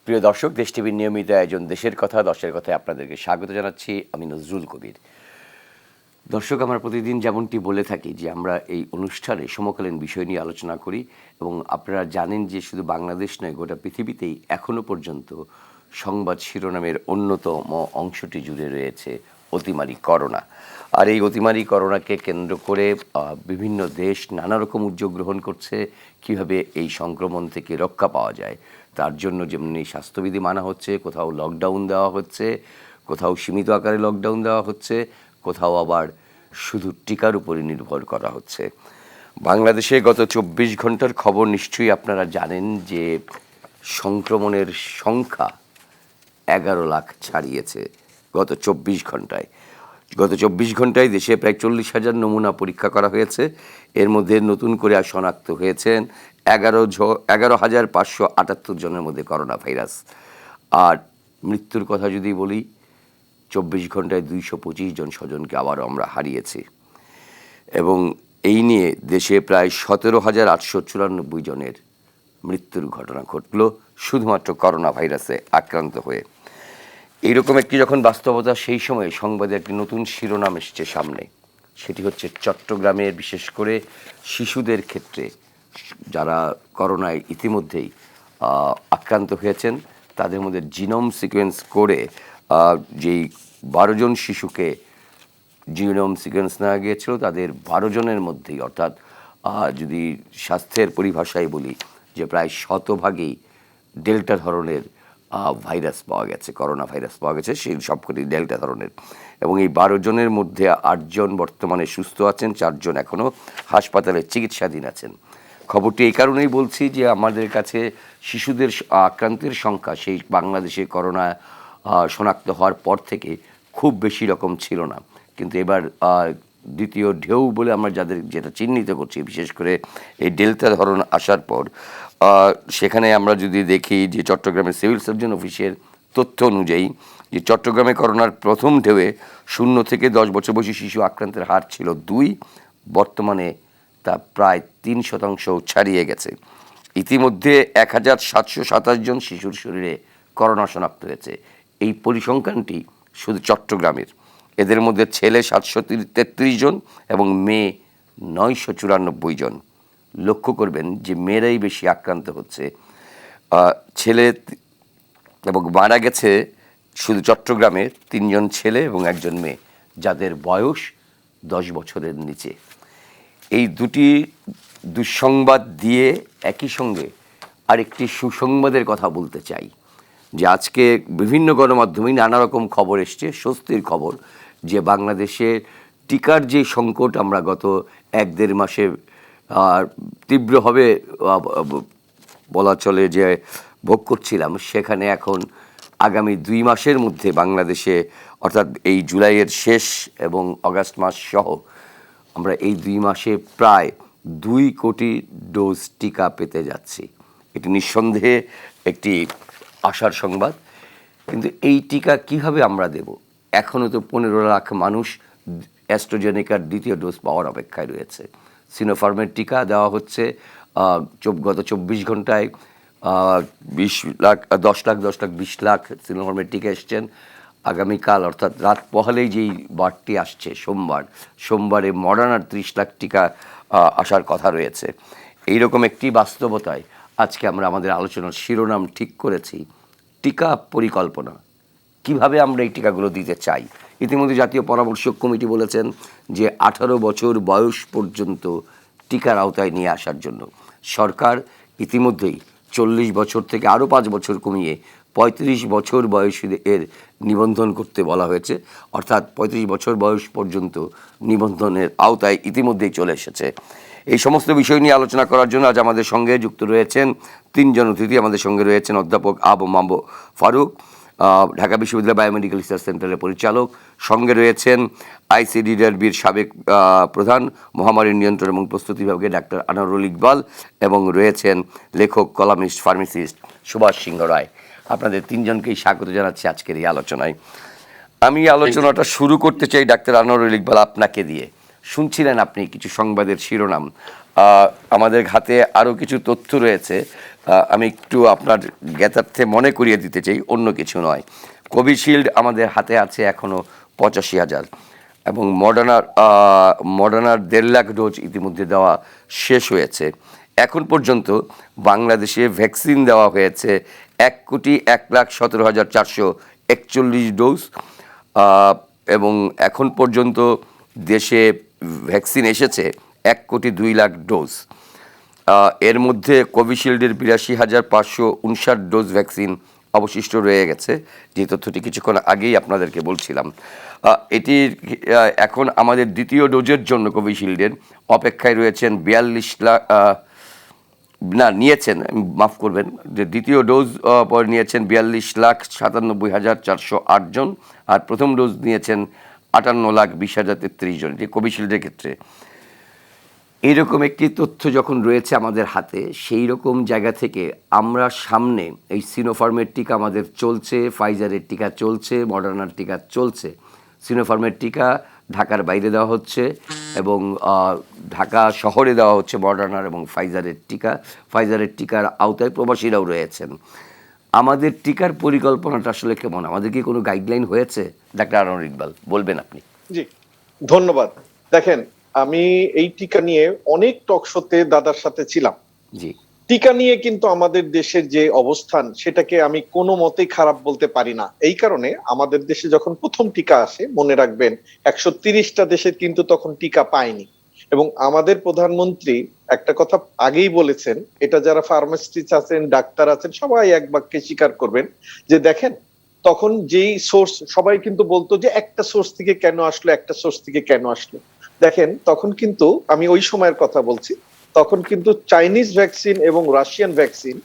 প্রিয় দর্শক, দেশ টিভির নিয়মিত আয়োজন দেশের কথা দশের কথায় আপনাদেরকে স্বাগত জানাচ্ছি। আমি নজরুল কবির। দর্শক, আমরা প্রতিদিন যেমনটি বলে থাকি যে আমরা এই অনুষ্ঠানে সমকালীন বিষয় নিয়ে আলোচনা করি, এবং আপনারা জানেন যে শুধু বাংলাদেশ নয়, গোটা পৃথিবীতেই এখনও পর্যন্ত সংবাদ শিরোনামের অন্যতম অংশটি জুড়ে রয়েছে অতিমারি করোনা। আর এই অতিমারি করোনাকে কেন্দ্র করে বিভিন্ন দেশ নানা রকম উদ্যোগ গ্রহণ করছে কিভাবে এই সংক্রমণ থেকে রক্ষা পাওয়া যায়। তার জন্য যেমনি স্বাস্থ্যবিধি মানা হচ্ছে, কোথাও লকডাউন দেওয়া হচ্ছে, কোথাও সীমিত আকারে লকডাউন দেওয়া হচ্ছে, কোথাও আবার শুধু টিকার উপরে নির্ভর করা হচ্ছে। বাংলাদেশে গত 24 ঘন্টার খবর নিশ্চয়ই আপনারা জানেন যে সংক্রমণের সংখ্যা 11 লাখ ছাড়িয়েছে গত 24 ঘন্টায়। গত 24 ঘন্টায় দেশে প্রায় 40,000 নমুনা পরীক্ষা করা হয়েছে। এর মধ্যে নতুন করে শনাক্ত হয়েছেন 11,578 জনের মধ্যে করোনা ভাইরাস। আর মৃত্যুর কথা যদি বলি, 24 ঘন্টায় 225 জন স্বজনকে আবারও আমরা হারিয়েছি। এবং এই নিয়ে দেশে প্রায় 17,894 জনের মৃত্যুর ঘটনা ঘটল শুধুমাত্র করোনা ভাইরাসে আক্রান্ত হয়ে। এইরকম একটি যখন বাস্তবতা, সেই সময়ে সংবাদে একটি নতুন শিরোনাম এসছে সামনে। সেটি হচ্ছে চট্টগ্রামের বিশেষ করে শিশুদের ক্ষেত্রে যারা করোনায় ইতিমধ্যেই আক্রান্ত হয়েছেন, তাদের মধ্যে জিনোম সিকোয়েন্স করে যেই 12 জন শিশুকে জিনোম সিকোয়েন্স নেওয়া গিয়েছিল, তাদের 12 জনের মধ্যেই, অর্থাৎ যদি স্বাস্থ্যের পরিভাষায় বলি, যে প্রায় শতভাগেই ডেল্টা ধরনের ভাইরাস পাওয়া গেছে, করোনা ভাইরাস পাওয়া গেছে, সেই সবকটি ডেল্টা ধরনের। এবং এই 12 জনের মধ্যে 8 জন বর্তমানে সুস্থ আছেন, 4 জন এখনও হাসপাতালে চিকিৎসাধীন আছেন। খবরটি এই কারণেই বলছি যে আমাদের কাছে শিশুদের আক্রান্তের সংখ্যা সেই বাংলাদেশে করোনা শনাক্ত হওয়ার পর থেকে খুব বেশি রকম ছিল না, কিন্তু এবার দ্বিতীয় ঢেউ বলে আমরা যেটা চিহ্নিত করছি, বিশেষ করে এই ডেল্টা ধরন আসার পর, সেখানে আমরা যদি দেখি যে চট্টগ্রামের সিভিল সার্জন অফিসের তথ্য অনুযায়ী যে চট্টগ্রামে করোনার প্রথম ঢেউয়ে 0 থেকে 10 বছর বয়সী শিশু আক্রান্তের হার ছিল 2, বর্তমানে তা প্রায় 3% ছাড়িয়ে গেছে। ইতিমধ্যে 1,727 জন শিশুর শরীরে করোনা শনাক্ত হয়েছে। এই পরিসংখ্যানটি শুধু চট্টগ্রামের। এদের মধ্যে ছেলে 733 জন এবং মেয়ে 994 জন। লক্ষ্য করবেন যে মেয়েরাই বেশি আক্রান্ত হচ্ছে। ছেলে এবং মারা গেছে শুধু চট্টগ্রামে 3 জন ছেলে এবং 1 জন মেয়ে, যাদের বয়স 10 বছরের নিচে। এই দুটি দুঃসংবাদ দিয়ে একই সঙ্গে আরেকটি সুসংবাদের কথা বলতে চাই, যে আজকে বিভিন্ন গণমাধ্যমেই নানা রকম খবর এসছে, স্বস্তির খবর, যে বাংলাদেশে টিকার যে সংকট আমরা গত 1-1.5 মাসে তীব্রভাবে বলা চলে যে ভোগ করছিলাম, সেখানে এখন আগামী 2 মাসের মধ্যে বাংলাদেশে, অর্থাৎ এই জুলাইয়ের শেষ এবং আগস্ট মাস সহ, আমরা এই 2 মাসে প্রায় 2 কোটি ডোজ টিকা পেতে যাচ্ছি। এটি নিঃসন্দেহে একটি আশার সংবাদ। কিন্তু এই টিকা কিভাবে আমরা দেব? এখনও তো 15 লাখ মানুষ অ্যাস্ট্রাজেনেকার দ্বিতীয় ডোজ পাওয়ার অপেক্ষায় রয়েছে। সিনোফার্মের টিকা দেওয়া হচ্ছে। গত 24 ঘন্টায় 20 লাখ 10 লাখ 20 লাখ সিনোফার্মের টিকা এসছেন। আগামীকাল অর্থাৎ রাত পোহালেই যেই বারটি আসছে, সোমবারে মডার্নার 30 লাখ টিকা আসার কথা রয়েছে। এইরকম একটি বাস্তবতায় আজকে আমরা আমাদের আলোচনার শিরোনাম ঠিক করেছি টিকা পরিকল্পনা। কিভাবে আমরা এই টিকাগুলো দিতে চাই। ইতিমধ্যে জাতীয় পরামর্শক কমিটি বলেছেন যে 18 বছর বয়স পর্যন্ত টিকার আওতায় নিয়ে আসার জন্য। সরকার ইতিমধ্যেই 40 বছর থেকে আরও 5 বছর কমিয়ে 35 বছর বয়সীদের নিবন্ধন করতে বলা হয়েছে, অর্থাৎ 35 বছর বয়স পর্যন্ত নিবন্ধনের আওতায় ইতিমধ্যেই চলে এসেছে। এই সমস্ত বিষয় নিয়ে আলোচনা করার জন্য আজ আমাদের সঙ্গে যুক্ত রয়েছেন 3 জন অতিথি। আমাদের সঙ্গে রয়েছেন অধ্যাপক আবু মাহবুব ফারুক, ঢাকা বিশ্ববিদ্যালয় বায়োমেডিক্যাল রিসার্চ সেন্টারের পরিচালক। সঙ্গে রয়েছেন আইসিডিআরবির সাবেক প্রধান, মহামারী নিয়ন্ত্রণ এবং প্রস্তুতি বিভাগে ডাক্তার আনোয়ারুল ইকবাল, এবং রয়েছেন লেখক, কলামিস্ট, ফার্মাসিস্ট সুভাষ সিংহ রায়। আপনাদের 3 জনকেই স্বাগত জানাচ্ছি আজকের এই আলোচনায়। আমি আলোচনাটা শুরু করতে চাই ডাক্তার আনোয়ারুল ইকবাল আপনাকে দিয়ে। শুনছিলেন আপনি কিছু সংবাদের শিরোনাম, আমাদের হাতে আরও কিছু তথ্য রয়েছে, আমি একটু আপনার জ্ঞাতার্থে মনে করিয়ে দিতে চাই, অন্য কিছু নয়। কোভিশিল্ড আমাদের হাতে আছে এখনও 85,000, এবং মডার্নার 1.5 লাখ ডোজ ইতিমধ্যে দেওয়া শেষ হয়েছে। এখন পর্যন্ত বাংলাদেশে ভ্যাকসিন দেওয়া হয়েছে 1,01,17,441 ডোজ, এবং এখন পর্যন্ত দেশে ভ্যাকসিন এসেছে 1,02,00,000 ডোজ। এর মধ্যে কোভিশিল্ডের 82,559 ডোজ ভ্যাকসিন অবশিষ্ট রয়ে গেছে, যে তথ্যটি কিছুক্ষণ আগেই আপনাদেরকে বলছিলাম। এটির এখন আমাদের দ্বিতীয় ডোজের জন্য কোভিশিল্ডের অপেক্ষায় রয়েছেন 42 লাখ, নিয়েছেন, মাফ করবেন, যে দ্বিতীয় ডোজ পর নিয়েছেন 42,97,408 জন, আর প্রথম ডোজ নিয়েছেন 58,20,033 জন, যে কোভিশিল্ডের ক্ষেত্রে। এইরকম একটি তথ্য যখন রয়েছে আমাদের হাতে, সেই রকম জায়গা থেকে আমরা সামনে এই সিনোফার্মের টিকা আমাদের চলছে, ফাইজারের টিকা চলছে, মডার্নার টিকা চলছে। সিনোফার্মের টিকা ঢাকার বাইরে দেওয়া হচ্ছে এবং ঢাকা শহরে দেওয়া হচ্ছে মডার্নার এবং ফাইজারের টিকা। ফাইজারের টিকার আওতায় প্রবাসীরাও রয়েছেন। আমাদের টিকার পরিকল্পনাটা আসলে কেমন? আমাদের কি কোনো গাইডলাইন হয়েছে? ডাক্তার আনোয়ার ইকবাল, বলবেন আপনি। জি, ধন্যবাদ। দেখেন, আমি এই টিকা নিয়ে অনেক টক শোতে দাদার সাথে ছিলাম। জি, টিকা নিয়ে কিন্তু আমাদের দেশের যে অবস্থান, সেটাকে আমি কোনো মতেই খারাপ বলতে পারি না। এই কারণে আমাদের দেশে যখন প্রথম টিকা আসে, মনে রাখবেন 130টা দেশের কিন্তু তখন টিকা পায়নি। এবং আমাদের প্রধানমন্ত্রী একটা কথা আগেই বলেছেন, এটা যারা ফার্মাসিস্ট আছেন, ডাক্তার আছেন, সবাই এক বাক্যে স্বীকার করবেন যে দেখেন, তখন যেই সোর্স, সবাই কিন্তু বলতো যে একটা সোর্স থেকে কেন আসলো, একটা সোর্স থেকে কেন আসলো। দেখেন, তখন কিন্তু আমি ওই সময়ের কথা বলছি, তখন কিন্তু চাইনিজ ভ্যাকসিন এবং রাশিয়ান ভ্যাকসিন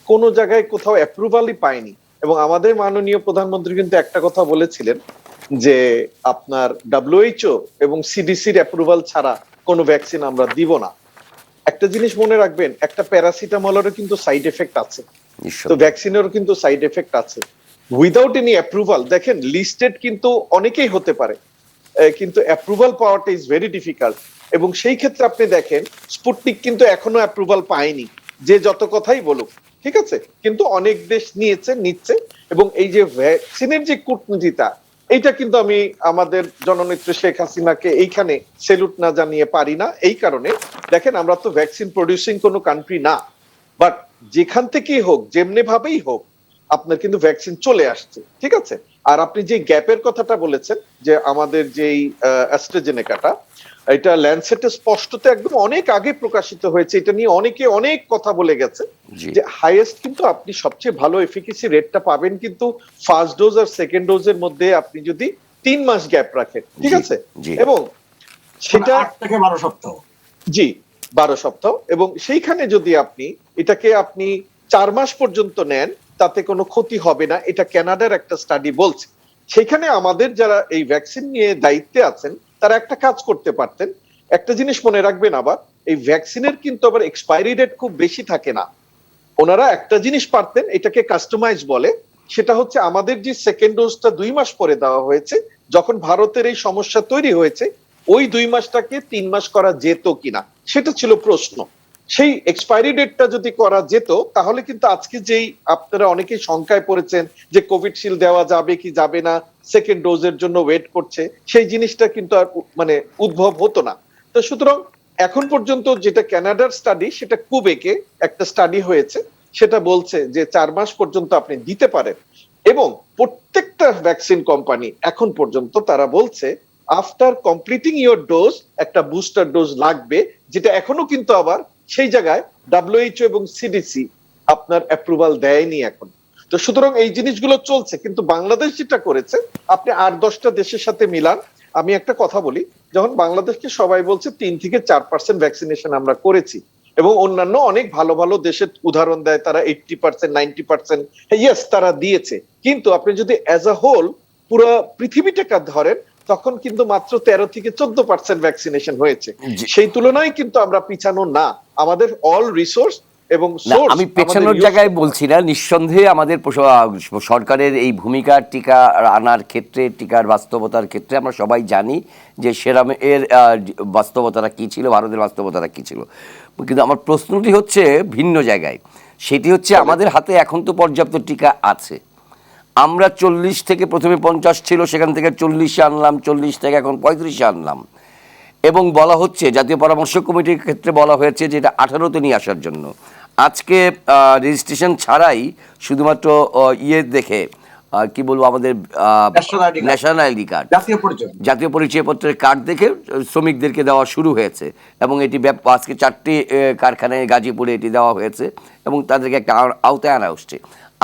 কোন জায়গায় কোথাও অ্যাপ্রুভালই পায়নি। এবং আমাদের মাননীয় প্রধানমন্ত্রী কিন্তু একটা কথা বলেছিলেন যে আপনার WHO এবং CDCর অ্যাপ্রুভাল ছাড়া কোনো ভ্যাকসিন আমরা দিব না। একটা জিনিস মনে রাখবেন, একটা প্যারাসিটামলেরও কিন্তু সাইড এফেক্ট আছে, তো ভ্যাকসিনেরও কিন্তু সাইড এফেক্ট আছে। উইদাউট এনি অ্যাপ্রুভাল, দেখেন লিস্টেড কিন্তু অনেকেই হতে পারে, কিন্তু অ্যাপ্রুভাল পাওয়াটা ইজ ভেরি ডিফিকাল্ট। এবং সেই ক্ষেত্রে আপনি দেখেন, স্পুটনিক কিন্তু এখনো অ্যাপ্রুভাল পায়নি, যে যত কথাই বলুক, ঠিক আছে, কিন্তু অনেক দেশ নিচ্ছে। এবং এই যে ভ্যাকসিনের যে কূটনীতিটা, এইটা কিন্তু আমি আমাদের জননেত্রী শেখ হাসিনাকে এইখানে সেলুট না জানিয়ে পারি না। এই কারণে দেখেন, আমরা তো ভ্যাকসিন প্রডিউসিং কোনো কান্ট্রি না, বাট যেখান থেকেই হোক, যেমনি ভাবেই হোক, আপনার কিন্তু ভ্যাকসিন চলে আসছে, ঠিক আছে। আর আপনি যে গ্যাপের কথাটা বলেছেন, যে আমাদের যেই অ্যাস্ট্রাজেনেকাটা, এটা ল্যান্ডসেটে স্পষ্টত একদম অনেক আগে প্রকাশিত হয়েছে, এটা নিয়ে অনেকে অনেক কথা বলে গেছে, যে হাইয়েস্ট কিন্তু আপনি সবচেয়ে ভালো এফিকেসি রেটটা পাবেন কিন্তু ফার্স্ট ডোজ আর সেকেন্ড ডোজের মধ্যে, আপনি যদি 3 মাস গ্যাপ রাখেন, ঠিক আছে, এবং সেটা 8 থেকে 12 সপ্তাহ। জি, 12 সপ্তাহ। এবং সেইখানে যদি আপনি এটাকে 4 মাস পর্যন্ত নেন, তাতে কোনো ক্ষতি হবে না, এটা কানাডার একটা স্টাডি বলছে। সেখানে আমাদের যারা এই ভ্যাকসিন নিয়ে দায়িত্বে আছেন, তারা একটা কাজ করতে পারতেন। একটা জিনিস মনে রাখবেন, আবার এই ভ্যাকসিনের কিন্তু আবার এক্সপায়ারি ডেট খুব বেশি থাকে না। ওনারা একটা জিনিস পারতেন, এটাকে কাস্টমাইজ বলে, সেটা হচ্ছে আমাদের যে সেকেন্ড ডোজটা 2 মাস পরে দেওয়া হয়েছে, যখন ভারতের এই সমস্যা তৈরি হয়েছে, ওই 2 মাসটাকে 3 মাস করা যেত কিনা, সেটা ছিল প্রশ্ন। সেই এক্সপায়ারি ডেটটা যদি করা যেত, তাহলে কিন্তু আজকে যেই আপনারা অনেকেই শঙ্কায় পড়েছেন যে কোভিডশিল্ড দেওয়া যাবে কি যাবে না, সেকেন্ড ডোজের জন্য ওয়েট করছে, সেই জিনিসটা কিন্তু আর মানে উদ্ভব হতো না। তো সুতরাং এখন পর্যন্ত যেটা কানাডার স্টাডি, সেটা কুবেকে একটা স্টাডি হয়েছে, সেটা বলছে যে 4 মাস পর্যন্ত আপনি দিতে পারেন। এবং প্রত্যেকটা ভ্যাকসিন কোম্পানি এখন পর্যন্ত তারা বলছে আফটার কমপ্লিটিং ইওর ডোজ একটা বুস্টার ডোজ লাগবে, যেটা এখনো কিন্তু আবার সেই জায়গায় WHO এবং CDC আপনার অ্যাপ্রুভাল দেয়নি এখন। তো সুতরাং এই জিনিসগুলো চলছে, কিন্তু বাংলাদেশ যেটা করেছে, আপনি 8-10টা দেশের সাথে মিলান। আমি একটা কথা বলি, যখন বাংলাদেশকে সবাই বলছে 3 থেকে 4% ভ্যাকসিনেশন আমরা করেছি, এবং অন্যান্য অনেক ভালো ভালো দেশের উদাহরণ দেয়, তারা 80%, 90%, ইয়েস তারা দিয়েছে। কিন্তু আপনি যদি অ্যাজ আ হোল পুরো পৃথিবীটাকে ধরেন, তখন কিন্তু মাত্র 13 থেকে 14% ভ্যাকসিনেশন হয়েছে। সেই তুলনায় কিন্তু আমরা পিছানো না, আমাদের অল রিসোর্স এবং সোর্স। আমি পেছানোর জায়গায় বলছি না, নিঃসন্দেহে আমাদের সরকারের এই ভূমিকা টিকা আনার ক্ষেত্রে, টিকার বাস্তবতার ক্ষেত্রে আমরা সবাই জানি যে সেরামের বাস্তবতাটা কী ছিল, ভারতের বাস্তবতাটা কী ছিল। কিন্তু আমার প্রশ্নটি হচ্ছে ভিন্ন জায়গায়। সেটি হচ্ছে আমাদের হাতে এখন তো পর্যাপ্ত টিকা আছে। আমরা 40 থেকে প্রথমে 50 ছিল, সেখান থেকে 40-এ আনলাম, 40 থেকে এখন 35-এ আনলাম, এবং বলা হচ্ছে জাতীয় পরামর্শ কমিটির ক্ষেত্রে বলা হয়েছে যে এটা 18তে নিয়ে আসার জন্য। আজকে রেজিস্ট্রেশন ছাড়াই শুধুমাত্র ইয়ে দেখে কি বলবো আমাদের ন্যাশনাল আইডি কার্ড, জাতীয় পরিচয়পত্রের কার্ড দেখে শ্রমিকদেরকে দেওয়া শুরু হয়েছে, এবং এটি আজকে 4টি কারখানায় গাজীপুরে এটি দেওয়া হয়েছে এবং তাদেরকে একটা আওতায় আনা হচ্ছে।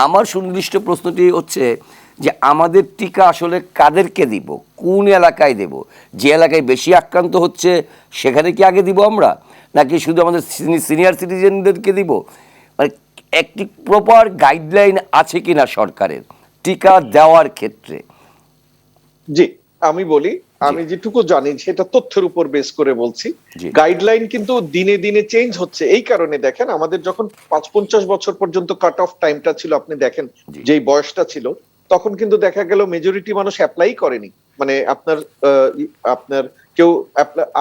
আমার সুনির্দিষ্ট প্রশ্নটি হচ্ছে যে আমাদের টিকা আসলে কাদেরকে দিব, কোন এলাকায় দেব? যে এলাকায় বেশি আক্রান্ত হচ্ছে সেখানে কি আগে দিব আমরা, নাকি শুধু আমাদের সিনিয়র সিটিজেনদেরকে দিব? মানে একটি প্রপার গাইডলাইন আছে কিনা সরকারের টিকা দেওয়ার ক্ষেত্রে? জি, আমি বলি, আমি যেটুকু জানি সেটা তথ্যের উপর বেস করে বলছি। গাইডলাইন কিন্তু দিনে দিনে চেঞ্জ হচ্ছে। এই কারণে দেখেন, আমাদের যখন 50 বছর পর্যন্ত কাট অফ টাইমটা ছিল, আপনি দেখেন যেই বয়সটা ছিল, তখন কিন্তু দেখা গেল মেজরিটি মানুষ অ্যাপ্লাই করেনি, মানে আপনার কেউ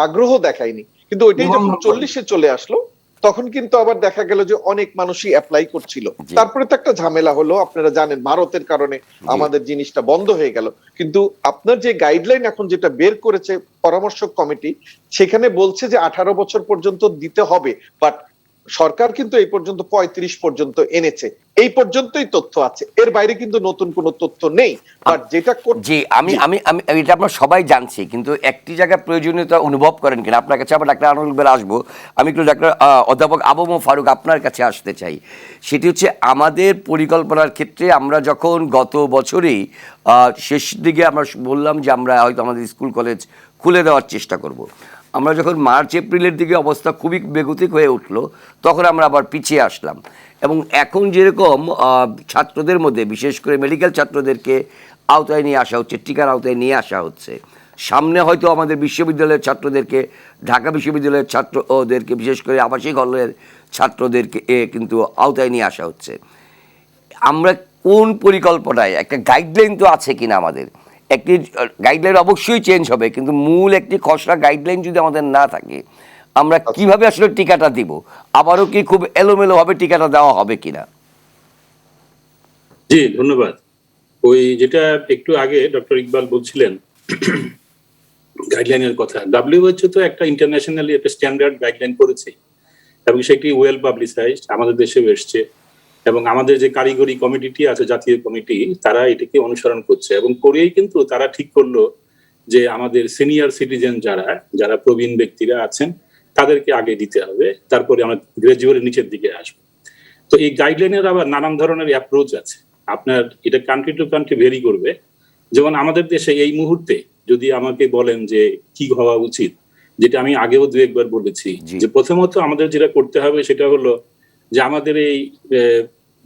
আগ্রহ দেখায়নি। কিন্তু ওইটাই যখন 40-এ চলে আসলো, তখন কিন্তু আবার দেখা গেল যে অনেক মানুষই অ্যাপ্লাই করছিল। তারপরে তো একটা ঝামেলা হলো, আপনারা জানেন, ভারতের কারণে আমাদের জিনিসটা বন্ধ হয়ে গেল। কিন্তু আপনার যে গাইডলাইন এখন যেটা বের করেছে পরামর্শক কমিটি, সেখানে বলছে যে 18 বছর পর্যন্ত দিতে হবে, বাট সরকার কিন্তু এই পর্যন্ত 35 পর্যন্ত এনেছে। এই পর্যন্তই তথ্য আছে, এর বাইরে কিন্তু নতুন কোনো তথ্য নেই। বাট যেটা জি, আমি আমি আমি এটা আমরা সবাই জানছি, কিন্তু একটি জায়গায় প্রয়োজনীয়তা অনুভব করেন কিনা, আপনার কাছে আবার ডাক্তার আনোয়ার ইকবাল আসবো, আমি একটু ডাক্তার অধ্যাপক আবু ফারুক আপনার কাছে আসতে চাই। সেটি হচ্ছে আমাদের পরিকল্পনার ক্ষেত্রে আমরা যখন গত বছরেই শেষ দিকে আমরা বললাম যে আমরা হয়তো আমাদের স্কুল কলেজ খুলে দেওয়ার চেষ্টা করব, আমরা যখন মার্চ এপ্রিলের দিকে অবস্থা খুবই বেগতিক হয়ে উঠলো, তখন আমরা আবার পিছিয়ে আসলাম। এবং এখন যেরকম ছাত্রদের মধ্যে বিশেষ করে মেডিকেল ছাত্রদেরকে আওতায় নিয়ে আসা হচ্ছে, টিকার আওতায় নিয়ে আসা হচ্ছে, সামনে হয়তো আমাদের বিশ্ববিদ্যালয়ের ছাত্রদেরকে, ঢাকা বিশ্ববিদ্যালয়ের ছাত্রদেরকে, বিশেষ করে আবাসিক হলের ছাত্রদেরকে কিন্তু আওতায় নিয়ে আসা হচ্ছে। আমরা কোন পরিকল্পনায়, একটা গাইডলাইন তো আছে কিনা আমাদের? একটি গাইডলাইন অবশ্যই চেঞ্জ হবে, কিন্তু মূল একটি খসড়া গাইডলাইন যদি আমাদের না থাকে, আমরা কিভাবে আসলে টিকাটা দিব? আবারও কি খুব এলোমেলো ভাবে টিকাটা দেওয়া হবে কিনা? জি, ধন্যবাদ। ওই যেটা একটু আগে ডক্টর ইকবাল বলছিলেন গাইডলাইনের কথা, WHO তো একটা ইন্টারন্যাশনালি একটা স্ট্যান্ডার্ড গাইডলাইন করেছে এবং সেটি ওয়েল পাবলিসাইজড, আমাদের দেশেও এসছে, এবং আমাদের যে কারিগরি কমিটিটি আছে, জাতীয় কমিটি, তারা এটাকে অনুসরণ করছে এবং করেই কিন্তু তারা ঠিক করলো যে আমাদের সিনিয়র সিটিজেন যারা যারা প্রবীণ ব্যক্তিরা আছেন তাদেরকে আগে দিতে হবে, তারপরে আমরা গ্রাজুয়ালি নিচের দিকে আসবো। তো এই গাইডলাইনের আবার নানান ধরনের অ্যাপ্রোচ আছে, আপনার এটা কান্ট্রি টু কান্ট্রি ভেরি করবে। যেমন আমাদের দেশে এই মুহূর্তে যদি আমাকে বলেন যে কি হওয়া উচিত, যেটা আমি আগেও 2-1 বার বলেছি, যে প্রথমত আমাদের যেটা করতে হবে সেটা হলো যে আমাদের এই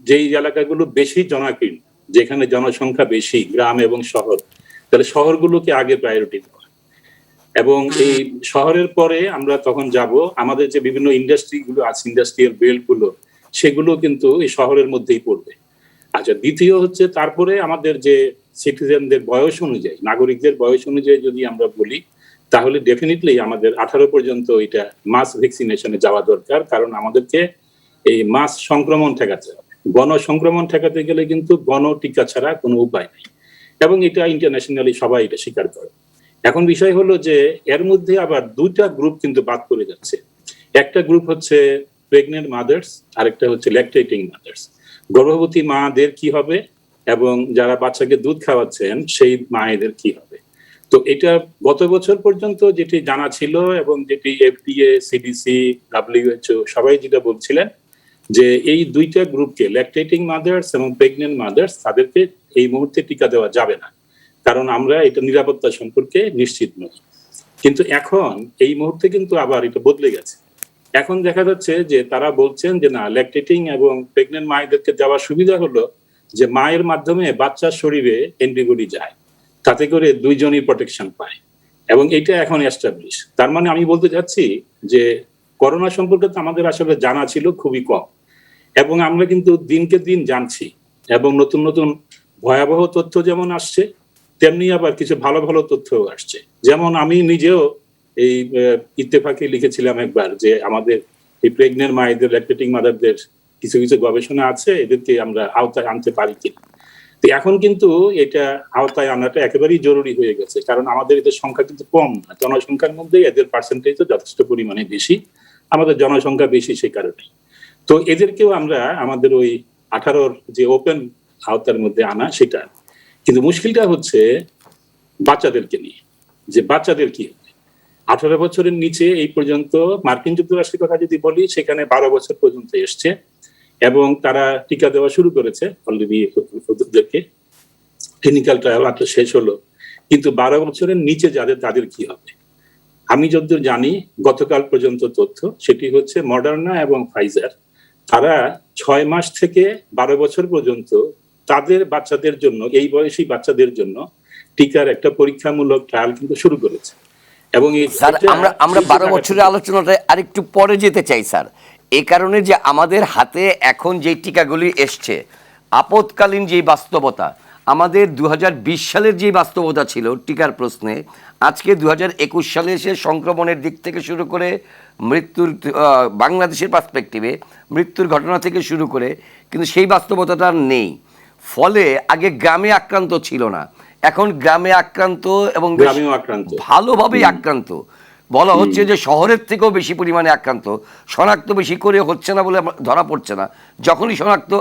যেই এলাকাগুলো বেশি জনাকীর্ণ, যেখানে জনসংখ্যা বেশি, গ্রাম এবং শহর, তাহলে শহরগুলোকে আগে প্রায়োরিটি দেওয়া, এবং এই শহরের পরে আমরা তখন যাব আমাদের যে বিভিন্ন ইন্ডাস্ট্রি গুলো আছে, ইন্ডাস্ট্রিয়াল বেল্ট গুলো, সেগুলো কিন্তু এই শহরের মধ্যেই পড়বে। আচ্ছা, দ্বিতীয় হচ্ছে তারপরে আমাদের যে সিটিজেনদের বয়স অনুযায়ী, নাগরিকদের বয়স অনুযায়ী যদি আমরা বলি, তাহলে ডেফিনেটলি আমাদের 18 পর্যন্ত এটা মাস ভ্যাকসিনেশনে যাওয়া দরকার, কারণ আমাদেরকে এই মাস সংক্রমণ ঠেকাতে হবে। গণ সংক্রমণ ঠেকাতে গেলে কিন্তু গণ টিকা ছাড়া কোনো উপায় নেই, এবং এটা ইন্টারন্যাশনালি সবাই এটা স্বীকার করে। এখন বিষয় হলো যে এর মধ্যে আবার 2টা গ্রুপ কিন্তু বাদ পড়ে যাচ্ছে। একটা গ্রুপ হচ্ছে প্রেগনেন্ট মাদার্স, আরেকটা হচ্ছে ল্যাকটেটিং মাদার্স। গর্ভবতী মাদের কি হবে, এবং যারা বাচ্চাকে দুধ খাওয়াচ্ছেন সেই মায়েদের কি হবে? তো এটা গত বছর পর্যন্ত যেটি জানা ছিল এবং যেটি FDA, CDC, WHO সবাই যেটা বলছিলেন, যে এই 2টা গ্রুপকে, ল্যাকটেটিং মাদার্স এবং প্রেগনেন্ট মাদার্স, তাদেরকে এই মুহূর্তে টিকা দেওয়া যাবে না, কারণ আমরা এটা নিরাপত্তা সম্পর্কে নিশ্চিত নই। কিন্তু এখন এই মুহূর্তে কিন্তু আবার এটা বদলে গেছে। এখন দেখা যাচ্ছে যে তারা বলছেন যে না, ল্যাকটেটিং এবং প্রেগনেন্ট মায়েদেরকে দেওয়ার সুবিধা হলো যে মায়ের মাধ্যমে বাচ্চার শরীরে অ্যান্টিবডি যায়, তাতে করে দুইজনই প্রোটেকশন পায়, এবং এটা এখন এস্টাবলিশ। তার মানে আমি বলতে চাচ্ছি যে করোনা সম্পর্কে তো আমাদের আসলে জানা ছিল খুবই কম, এবং আমরা কিন্তু দিনকে দিন জানছি, এবং নতুন নতুন ভয়াবহ তথ্য যেমন আসছে, তেমনি আবার কিছু ভালো ভালো তথ্য আসছে। যেমন আমি নিজেও এই ইত্তেফাকে লিখেছিলাম একবার যে আমাদের এই প্রেগনেন্ট মায়েদের, ল্যাকটেটিং মাদারদের কিছু কিছু গবেষণা আছে, এদেরকে আমরা আওতায় আনতে পারি কিনা। তো এখন কিন্তু এটা আওতায় আনাটা একেবারেই জরুরি হয়ে গেছে, কারণ আমাদের এদের সংখ্যা কিন্তু কম না, জনসংখ্যার মধ্যে এদের পার্সেন্টেজও যথেষ্ট পরিমাণে বেশি, আমাদের জনসংখ্যা বেশি সেই কারণে। তো এদেরকেও আমরা আমাদের ওই 18-র যে ওপেন আওতার মধ্যে আনা, সেটা। কিন্তু মুশকিলটা হচ্ছে বাচ্চাদেরকে নিয়ে, যে বাচ্চাদের কি হবে। 18 বছরের নিচে এই পর্যন্ত মার্কিন যুক্তরাষ্ট্রের কথা যদি বলি, সেখানে 12 বছর পর্যন্ত এসছে এবং তারা টিকা দেওয়া শুরু করেছে অলরেডি, ওদেরকে ক্লিনিক্যাল ট্রায়াল মাত্র শেষ হলো। কিন্তু 12 বছরের নিচে যাদের, তাদের কি হবে? আমি যতদূর জানি গতকাল পর্যন্ত তথ্য, সেটি হচ্ছে মডার্না এবং ফাইজার, তারা 6 মাস থেকে 12 বছর পর্যন্ত তাদের বাচ্চাদের জন্য, এই বয়সী বাচ্চাদের জন্য টিকার একটা পরীক্ষামূলক ট্রায়াল কিন্তু শুরু করেছে। এবং স্যার আমরা 12 বছরের আলোচনাটা আরেকটু পরে যেতে চাই স্যার, এই কারণে যে আমাদের হাতে এখন যে টিকাগুলি এসছে, আপৎকালীন যে বাস্তবতা, আমাদের 2020 সালের যে বাস্তবতা ছিল টিকার প্রশ্নে, আজকে 2021 সালে এসে সংক্রমণের দিক থেকে শুরু করে মৃত্যুর, বাংলাদেশের পার্সপেক্টিভে মৃত্যুর ঘটনা থেকে শুরু করে, কিন্তু সেই বাস্তবতাটা আর নেই। ফলে আগে গ্রামে আক্রান্ত ছিল না, এখন গ্রামে আক্রান্ত এবং ভালোভাবেই আক্রান্ত। বলা হচ্ছে যে শহরের থেকেও বেশি পরিমাণে আক্রান্ত, শনাক্ত বেশি করে হচ্ছে না বলে ধরা পড়ছে না, যখনই শনাক্ত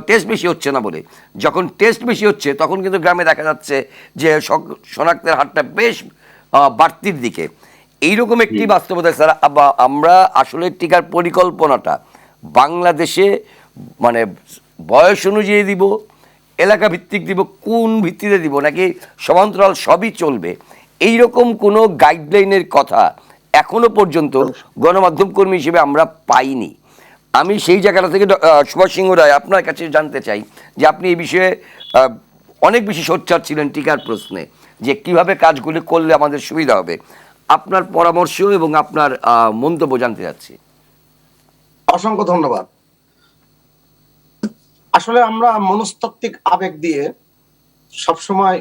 টেস্ট বেশি হচ্ছে না বলে, যখন টেস্ট বেশি হচ্ছে তখন কিন্তু গ্রামে দেখা যাচ্ছে যে শনাক্তের হারটা বেশ বাড়তির দিকে। এইরকম একটি বাস্তবতা স্যার, আমরা আসলে টিকার পরিকল্পনাটা বাংলাদেশে মানে বয়স অনুযায়ী দিব, এলাকা ভিত্তিক দিব, কোন ভিত্তিতে দিব, নাকি সমান্তরাল সবই চলবে, এইরকম কোনো গাইডলাইনের কথা এখনো পর্যন্ত গণমাধ্যম কর্মী হিসেবে আমরা পাইনি। আমি সেই জায়গাটা থেকে সুভাষ সিংহ রায় আপনার কাছে জানতে চাই যে আপনি এই বিষয়ে অনেক বেশি সোচ্চার ছিলেন টিকার প্রশ্নে, যে কিভাবে কাজগুলি করলে আমাদের সুবিধা হবে, আপনার পরামর্শ এবং আপনার মন্তব্য জানতে চাচ্ছি। অসংখ্য ধন্যবাদ। আসলে আমরা মনস্তাত্ত্বিক আবেগ দিয়ে সবসময়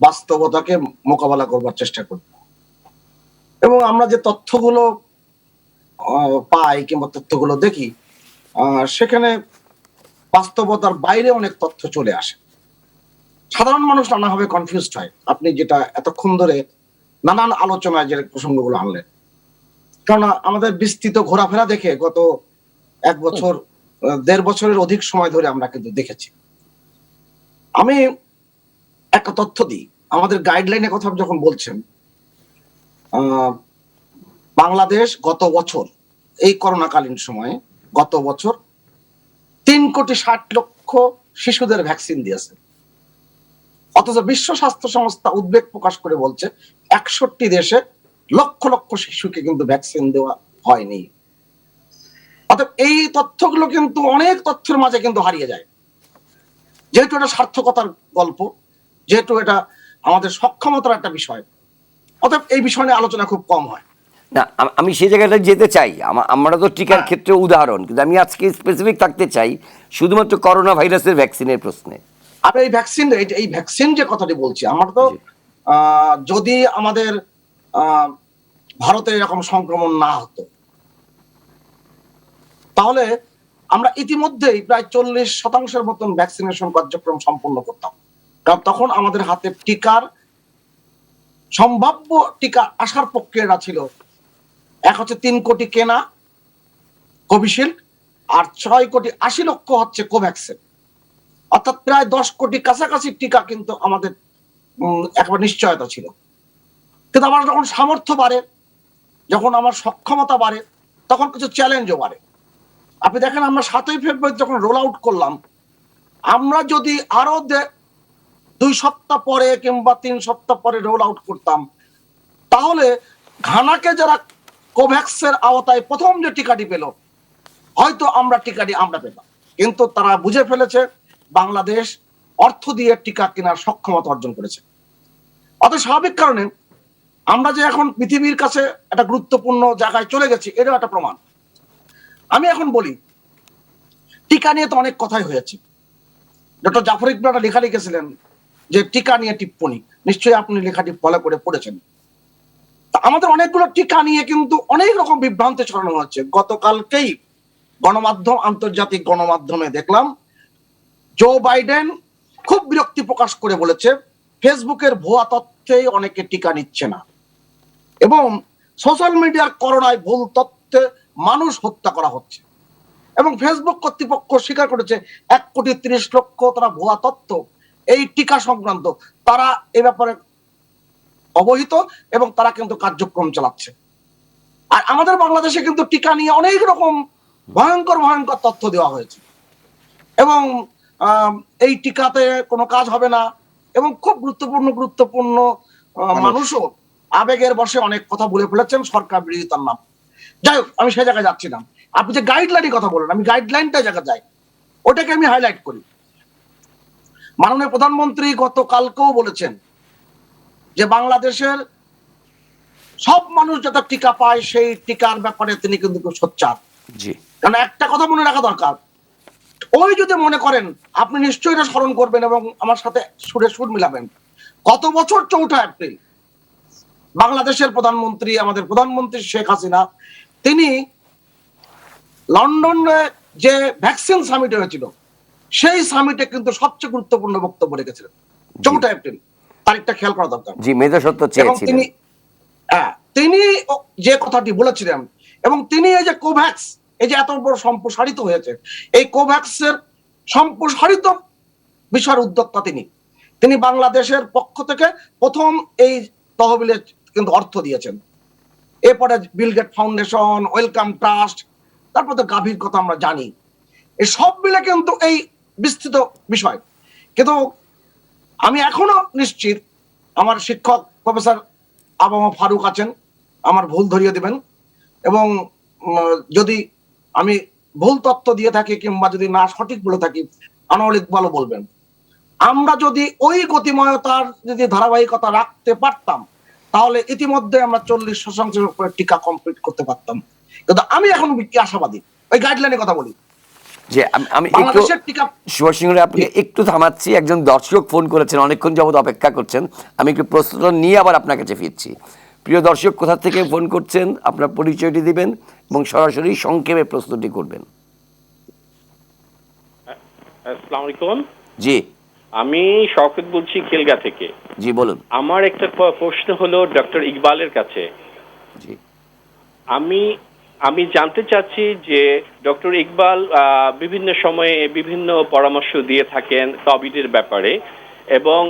বাস্তবতাকে মোকাবেলা করবার চেষ্টা করি, এবং আমরা যে তথ্যগুলো পাই কিংবা তথ্যগুলো দেখি, সেখানে বাস্তবতার বাইরে অনেক তথ্য চলে আসে। সাধারণ মানুষ নানাভাবে কনফিউজড হয়। আপনি যেটা এতক্ষণ ধরে নানান আলোচনায় যে প্রসঙ্গগুলো আনলেন, কারণ আমাদের বিস্তৃত ঘোরাফেরা দেখে গত 1 বছর 1.5 বছরের অধিক সময় ধরে আমরা কিন্তু দেখেছি। আমি একটা তথ্য দিই, আমাদের গাইডলাইনের কথা যখন বলছেন, বাংলাদেশ গত বছর এই করোনাকালীন সময়ে গত বছর 3,60,00,000 শিশুদের ভ্যাকসিন দিয়েছে। অথচ বিশ্ব স্বাস্থ্য সংস্থা উদ্বেগ প্রকাশ করে বলছে 61 দেশে লক্ষ লক্ষ শিশুকে কিন্তু ভ্যাকসিন দেওয়া হয়নি। অর্থাৎ এই তথ্যগুলো কিন্তু অনেক তথ্যের মাঝে কিন্তু হারিয়ে যায়, যেহেতু এটা সার্থকতার গল্প, যেহেতু এটা আমাদের সক্ষমতার একটা বিষয়, অতএব এই বিষয় নিয়ে আলোচনা খুব কম হয়। না, আমি সেই জায়গাটা যেতে চাই। আমরা তো টিকার ক্ষেত্রে উদাহরণ, কিন্তু আমি আজকে স্পেসিফিক থাকতে চাই শুধুমাত্র করোনা ভাইরাসের ভ্যাকসিনের প্রশ্নে। আমি এই ভ্যাকসিন যে কথাটি বলছি, আমরা তো যদি আমাদের ভারতে এরকম সংক্রমণ না হতো, তাহলে আমরা ইতিমধ্যেই প্রায় 40% মতন ভ্যাকসিনেশন কার্যক্রম সম্পন্ন করতাম। কারণ তখন আমাদের হাতে টিকার সম্ভাব্য টিকা আসার প্রক্রিয়াটা ছিল, এক হচ্ছে 3 কোটি কেনা কোভিশিল্ড, আর 6,80,00,000 হচ্ছে কোভ্যাক্সিন। অর্থাৎ প্রায় 10 কোটি কাছাকাছি টিকা কিন্তু আমাদের একবার নিশ্চয়তা ছিল। কিন্তু আমার যখন সামর্থ্য বাড়ে, যখন আমার সক্ষমতা বাড়ে, তখন কিছু চ্যালেঞ্জও বাড়ে। আপনি দেখেন, আমরা 7ই ফেব্রুয়ারি যখন রোল আউট করলাম, আমরা যদি আরো 2 সপ্তাহ পরে কিংবা 3 সপ্তাহ পরে রোল আউট করতাম, তাহলে ঘানাকে যারা কোভ্যাক্সের আওতায় প্রথম যে টিকাটি পেল, হয়তো টিকাটি আমরা পেতাম। কিন্তু তারা বুঝে ফেলেছে বাংলাদেশ অর্থ দিয়ে টিকা কেনার সক্ষমতা অর্জন করেছে। অতএব স্বাভাবিক কারণে আমরা যে এখন পৃথিবীর কাছে একটা গুরুত্বপূর্ণ জায়গায় চলে গেছি, এটাও একটা প্রমাণ। আমি এখন বলি, টিকা নিয়ে তো অনেক কথাই হয়েছে। ডক্টর জাফর ইকবাল একটা লেখা লিখেছিলেন যে টিকা নিয়ে টিপ্পনী, নিশ্চয়ই আপনি লেখাটি ফলো করে পড়েছেন। তা আমাদের অনেকগুলো টিকা নিয়ে কিন্তু অনেক রকম বিভ্রান্তি ছড়ানো হচ্ছে। গতকালকেই গণমাধ্যম, আন্তর্জাতিক গণমাধ্যমে দেখলাম জো বাইডেন খুব বিরক্তি প্রকাশ করে বলেছে ফেসবুকের ভুয়া তথ্যে অনেকে টিকা নিচ্ছে না, এবং সোশ্যাল মিডিয়ার করোনায় ভুল তথ্যে মানুষ হত্যা করা হচ্ছে। এবং ফেসবুক কর্তৃপক্ষ স্বীকার করেছে 1,30,00,000 তারা ভুয়া তথ্য এই টিকা সংক্রান্ত তারা এ ব্যাপারে অবহিত, এবং তারা কিন্তু কার্যক্রম চালাচ্ছে। আর আমাদের বাংলাদেশে কিন্তু টিকা নিয়ে অনেক রকম ভয়ঙ্কর ভয়ঙ্কর তথ্য দেওয়া হয়েছে, এবং এই টিকাতে কোনো কাজ হবে না, এবং খুব গুরুত্বপূর্ণ মানুষও আবেগের বশে অনেক কথা বলে ফেলেছেন সরকার বিরোধিতার নাম। যাই হোক, আমি সেই জায়গায় যাচ্ছি না। আপনি যে গাইডলাইনের কথা বলেন, আমি গাইডলাইনটা জায়গা যাই, ওটাকে আমি হাইলাইট করি। মাননীয় প্রধানমন্ত্রী গতকালকেও বলেছেন যে বাংলাদেশের সব মানুষ যাতে টিকা পায় সেই টিকার ব্যাপারে তিনি কিন্তু খুব সোচ্চার। কারণ একটা কথা মনে রাখা দরকার, ওই যদি মনে করেন, আপনি নিশ্চয়ই এটা স্মরণ করবেন এবং আমার সাথে সুরে সুর মিলাবেন, গত বছর 4 এপ্রিল বাংলাদেশের প্রধানমন্ত্রী, আমাদের প্রধানমন্ত্রী শেখ হাসিনা, তিনি লন্ডনে যে ভ্যাকসিন সামিট হয়েছিল সেই সামিটে কিন্তু সবচেয়ে গুরুত্বপূর্ণ বক্তব্য রেখেছিলেন। 4 এপ্রিল তারিখটা খেয়াল করা দরকার। এবং তিনি যে কথাটি বলেছিলেন, এবং তিনি এই যে কোভ্যাক্স, এই যে এত বড় সম্প্রসারিত হয়েছে, এই কোভ্যাক্সের সম্প্রসারিত বিষয়ের উদ্যোক্তা তিনি বাংলাদেশের পক্ষ থেকে প্রথম এই তহবিলে কিন্তু অর্থ দিয়েছেন। এরপরে বিল গেট ফাউন্ডেশন, ওয়েলকাম ট্রাস্ট, তারপর তো গাভীর কথা আমরা জানি, এই সব মিলে কিন্তু এই বিস্তৃত বিষয়। কিন্তু আমি এখনো নিশ্চিত, আমার শিক্ষক প্রফেসর আবু ফারুক আছেন, আমার ভুল ধরিয়ে দিবেন, এবং যদি আমি ভুল তথ্য দিয়ে থাকি কিংবা যদি না সঠিক বলে থাকি আনোয়ার ইকবালও বলবেন। আমরা যদি ওই গতিময়তার যদি ধারাবাহিকতা রাখতে পারতাম তাহলে ইতিমধ্যে আমরা 40% উপরে টিকা কমপ্লিট করতে পারতাম। কিন্তু আমি এখন আশাবাদী। ওই গাইডলাইনের কথা বলি যে আমি সুভাষ সিংহ আপনাকে একটু থামাচ্ছি। একজন দর্শক ফোন করেছেন, অনেকক্ষণ যাবত অপেক্ষা করছেন, আমি একটু প্রশ্ন নিয়ে আবার আপনার কাছে ফিরছি। প্রিয় দর্শক, কোথা থেকে ফোন করছেন, আপনার পরিচয়টি দিবেন এবং সরাসরি সংক্ষেপে প্রশ্নটি করবেন। আসসালামু আলাইকুম। জি, আমি শওকত বলছি খিলগা থেকে। জি বলুন। আমার একটা প্রশ্ন হলো ডক্টর ইকবালের কাছে। জি, আমি জানতে চাচ্ছি যে ডক্টর ইকবাল বিভিন্ন সময়ে বিভিন্ন পরামর্শ দিয়ে থাকেন কোভিডের ব্যাপারে, এবং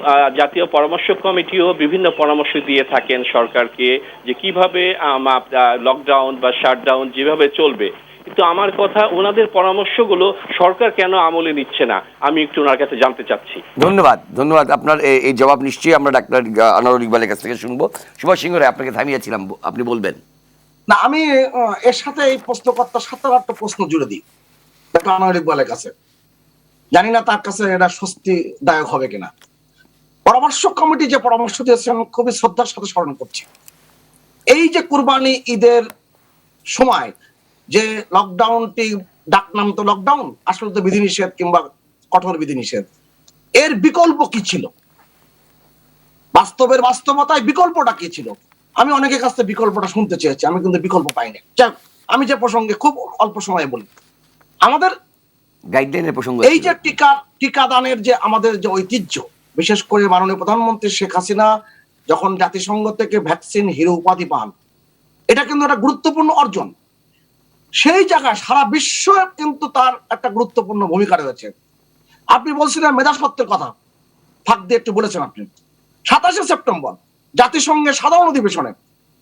জাতীয় পরামর্শ কমিটিও বিভিন্ন পরামর্শ দিয়ে থাকেন সরকারকে যে কিভাবে লকডাউন বা শাটডাউন যেভাবে চলবে। কিন্তু আমার কথা, ওনাদের পরামর্শগুলো সরকার কেন আমলে নিচ্ছে না, আমি একটু ওনার কাছে জানতে চাচ্ছি। ধন্যবাদ। আপনার এই জবাব নিশ্চয়ই আমরা ডাক্তার আনোয়ার ইকবালের কাছ থেকে শুনবো। সুভাষ সিংহ রায়, আপনাকে থামিয়েছিলাম, আপনি বলবেন। না, আমি এর সাথে এই প্রশ্নকর্তার 7-8টা প্রশ্ন জুড়ে দিই ডক্টর আনোয়ার ইকবালের কাছে। জানি না তার কাছে এটা স্বস্তিদায়ক হবে কিনা। পরামর্শ কমিটি যে পরামর্শ দিয়েছেন খুবই শ্রদ্ধার সাথে স্মরণ করছি। এই যে কুরবানি ঈদের সময় যে লকডাউনটি ডাকনাম তো লকডাউন, আসলে তো বিধিনিষেধ কিংবা কঠোর বিধিনিষেধ, এর বিকল্প কি ছিল? বাস্তবতায় বিকল্পটা কি ছিল? আমি অনেকের কাছ থেকে বিকল্পটা শুনতে চেয়েছি, আমি কিন্তু বিকল্প পাইনি। আমি যে প্রসঙ্গে খুব অল্প সময়ে বলি, আমাদের গাইডলাইনের প্রসঙ্গ, এই যে টিকাদানের যে আমাদের যে ঐতিহ্য, বিশেষ করে মাননীয় প্রধানমন্ত্রী শেখ হাসিনা যখন জাতিসংঘ থেকে ভ্যাকসিন হিরো উপাধি পান, এটা কিন্তু একটা গুরুত্বপূর্ণ অর্জন। সেই জায়গায় সারা বিশ্ব কিন্তু তার একটা গুরুত্বপূর্ণ ভূমিকা রয়েছে। আপনি বলছিলেন মেধাস্বত্বের কথা, ফাঁক দিয়ে একটু বলেছেন আপনি। 27শে সেপ্টেম্বর জাতিসংঘের সাধারণ অধিবেশনে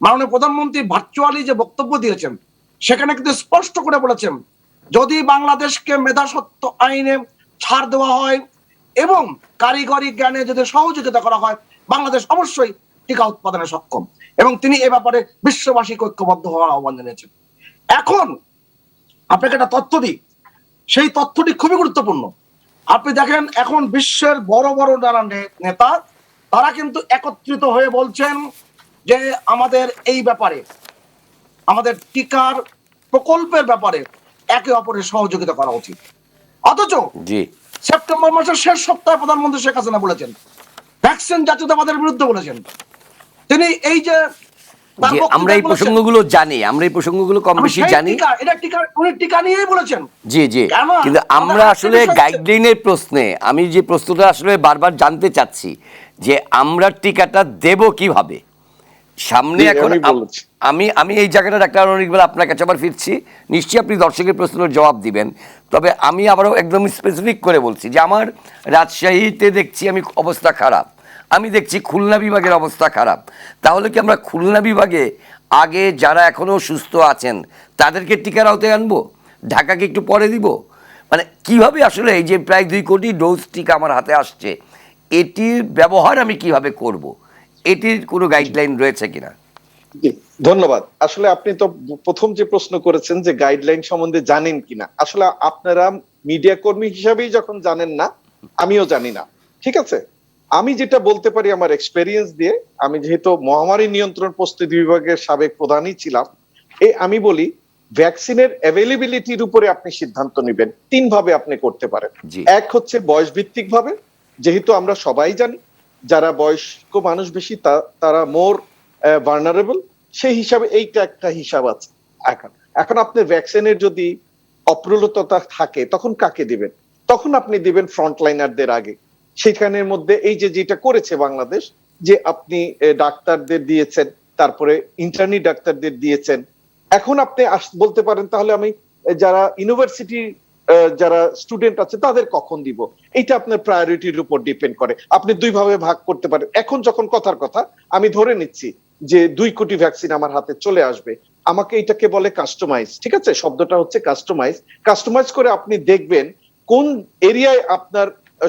মাননীয় প্রধানমন্ত্রী ভার্চুয়ালি যে বক্তব্য দিয়েছেন, সেখানে কিন্তু স্পষ্ট করে বলেছেন যদি বাংলাদেশকে মেধাস্বত্ব আইনে ছাড় দেওয়া হয় এবং কারিগরি জ্ঞানে যদি সহযোগিতা করা হয়, বাংলাদেশ অবশ্যই টিকা উৎপাদনে সক্ষম, এবং তিনি এ ব্যাপারে বিশ্ববাসীকে ঐক্যবদ্ধ হওয়ার আহ্বান জানিয়েছেন। এখন আপনাকে একটা তথ্য দিই, সেই তথ্যটি খুবই গুরুত্বপূর্ণ। আপনি দেখেন এখন বিশ্বের বড় বড় যারা নেতা, তারা কিন্তু একত্রিত হয়ে বলছেন যে আমাদের এই ব্যাপারে, আমাদের টিকার প্রকল্পের ব্যাপারে একে অপরের সহযোগিতা করা উচিত। অথচ সেপ্টেম্বর মাসের শেষ সপ্তাহে প্রধানমন্ত্রী শেখ হাসিনা বলেছেন ভ্যাকসিন জাতীয়তাবাদের বিরুদ্ধে বলেছেন। তিনি এই যে তার যে আমরা বক্তৃতায় এই বলেছেন। প্রসঙ্গগুলো জানি, আমরা এই প্রসঙ্গগুলো কম আমি বেশি সেই জানি। টিকা, এটা টিকা, উনি টিকা নিয়েই বলেছেন। জি জি, কেন? কিন্তু আমরা আমাদের আসলে বিষয় হচ্ছে- গাইডলাইনের প্রশ্নে, আমি যে প্রশ্নটা আসলে বারবার জানতে চাচ্ছি যে আমরা টিকাটা দেব কিভাবে সামনে। জি, এখন আমি বলেছি। আমি আমি এই জায়গাটা ডাক্তার অনিক ইকবাল আপনার কাছে আবার ফিরছি, নিশ্চয়ই আপনি দর্শকের প্রশ্নের জবাব দিবেন। তবে আমি আবারও একদম স্পেসিফিক করে বলছি যে আমার রাজশাহীতে দেখছি আমি অবস্থা খারাপ, আমি দেখছি খুলনা বিভাগের অবস্থা খারাপ। তাহলে কি আমরা খুলনা বিভাগে আগে যারা এখনও সুস্থ আছেন তাদেরকে টিকার আওতায় আনবো, ঢাকাকে একটু পরে দিব? মানে কিভাবে আসলে এই যে প্রায় 2 কোটি ডোজ টিকা আমার হাতে আসছে, এটির ব্যবহার আমি কিভাবে করব, এটির কোনো গাইডলাইন রয়েছে কিনা? জি, ধন্যবাদ। আসলে আপনি তো প্রথম যে প্রশ্ন করেছেন যে গাইডলাইন সম্বন্ধে জানেন কিনা, আসলে আপনারা মিডিয়া কর্মী হিসাবেই যখন জানেন না, আমিও জানি না, ঠিক আছে। আমি যেটা বলতে পারি আমার এক্সপেরিয়েন্স দিয়ে, আমি যেহেতু মহামারী নিয়ন্ত্রণ প্রস্তুতি বিভাগের সাবেক প্রধানই ছিলাম, আমি বলি ভ্যাকসিনের অ্যাভেলেবিলিটির উপরে আপনি সিদ্ধান্ত নেবেন 3 ভাবে আপনি করতে পারেন। জি। এক হচ্ছে বয়স ভিত্তিক ভাবে, যেহেতু আমরা সবাই জানি যারা বয়স্ক মানুষ বেশি তারা মোর ভার্নারেবল, সেই হিসাবে এইটা একটা হিসাব আছে। এখন এখন আপনার ভ্যাকসিনের যদি অপ্রতুলতা থাকে তখন কাকে দিবেন? তখন আপনি দিবেন ফ্রন্টলাইনারদের আগে। সেখানের মধ্যে এই যে যেটা করেছে বাংলাদেশ, যে আপনি ডাক্তারদের দিয়েছেন, তারপরে ইন্টার্নি ডাক্তারদের দিয়েছেন। এখন আপনি বলতে পারেন তাহলে আমি যারা ইউনিভার্সিটি যারা স্টুডেন্ট আছে তাদের কখন দিব, এটা আপনার প্রায়োরিটির উপর ডিপেন্ড করে। আপনি 2 ভাবে ভাগ করতে পারেন। এখন যখন কথার কথা আমি ধরে নিচ্ছি যে 2 কোটি ভ্যাকসিন আমার হাতে চলে আসবে, আমাকে এটাকে বলে কাস্টমাইজ, ঠিক আছে, শব্দটা হচ্ছে কাস্টমাইজ। কাস্টমাইজ করে আপনি দেখবেন কোন এরিয়ায় আপনার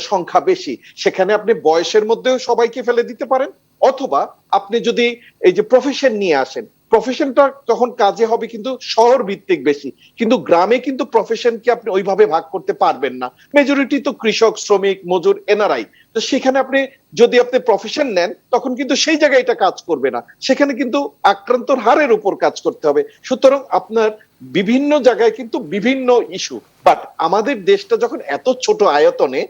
সংখ্যা বেশি, সেখানে আপনি বয়সের মধ্যেও সবাইকে ফেলে দিতে পারেন, অথবা আপনি যদি এই যে প্রফেশন নিয়ে আসেন, প্রফেশনটা তখন কাজে হবে কিন্তু শহর ভিত্তিক বেশি, কিন্তু গ্রামে কিন্তু প্রফেশনকে আপনি ওইভাবে ভাগ করতে পারবেন না। মেজরিটি তো কৃষক, শ্রমিক, মজুর, এনআরআই। তো সেখানে আপনি যদি আপনি প্রফেশন নেন তখন কিন্তু সেই জায়গায় এটা কাজ করবে না, সেখানে কিন্তু আক্রান্তর হারের উপর কাজ করতে হবে। সুতরাং আপনার বিভিন্ন জায়গায় কিন্তু বিভিন্ন ইস্যু। বাট আমাদের দেশটা যখন এত ছোট আয়তনে,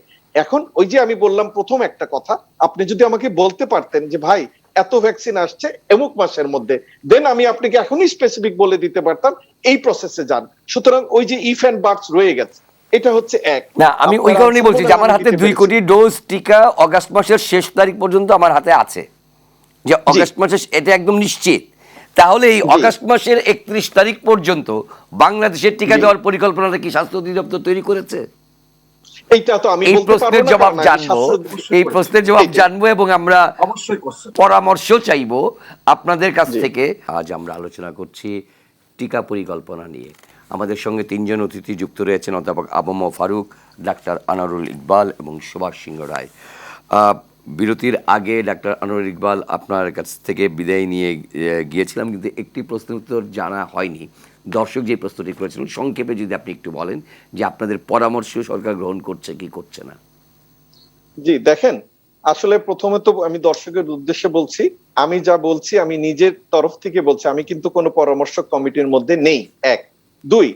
এখন ওই যে আমি বললাম প্রথম একটা কথা, আপনি যদি আমাকে বলতে পারতেন যে ভাই এত ভ্যাকসিন আসছে অমুক মাসের মধ্যে, দেন আমি আপনাকে এখনই স্পেসিফিক বলে দিতে পারতাম এই প্রসেসে যান। সুতরাং ওই যে ইফ এন্ড বাটস রয়ে গেছে, এটা হচ্ছে এক। না, আমি ওই আপনার কারণেই আছে বলছি বলে যে আমি আমার হাতে দিতে 2 পেরেছি। কোটি ডোজ টিকা অগাস্ট মাসের শেষ তারিখ পর্যন্ত আমার হাতে আছে, যে অগাস্ট মাসে এটা একদম নিশ্চিত। তাহলে এই জি। অগাস্ট মাসের 31 তারিখ পর্যন্ত বাংলাদেশের টিকা জি। দেওয়ার পরিকল্পনাটা কি স্বাস্থ্য অধিদপ্তর তৈরি করেছে? এইটা তো আমি এই বলতে পারবো প্রশ্নের না, জবাব কারণ আমি জানবো, স্বাস্থ্য এই প্রশ্নের জবাব এইটাই। জানবো, এবং আমরা অবশ্যই করছেন। পরামর্শ চাইবো আপনাদের কাছ জি। থেকে। আজ আমরা আলোচনা করছি টিকা পরিকল্পনা নিয়ে। আমাদের সঙ্গে 3 জন অতিথি যুক্ত রয়েছেন, অধ্যাপক আবম ফারুক, ডাক্তার আনোয়ারুল ইকবাল এবং সুভাষ সিংহ রায়। বিরতির আগে ডাক্তার আনোয়ারুল ইকবাল, আপনার কাছ থেকে বিদায় নিয়ে গিয়েছিলাম, কিন্তু একটি প্রশ্নের উত্তর জানা হয়নি। দর্শক যে প্রশ্নটি করেছিলেন সংক্ষেপে যদি আপনি একটু বলেন যে আপনাদের পরামর্শ সরকার গ্রহণ করছে কি করছে না। জি, দেখেন, আসলে প্রথমে তো আমি দর্শকের উদ্দেশ্যে বলছি, আমি যা বলছি আমি নিজের তরফ থেকে বলছি, আমি কিন্তু কোনো পরামর্শ কমিটির মধ্যে নেই। 1 2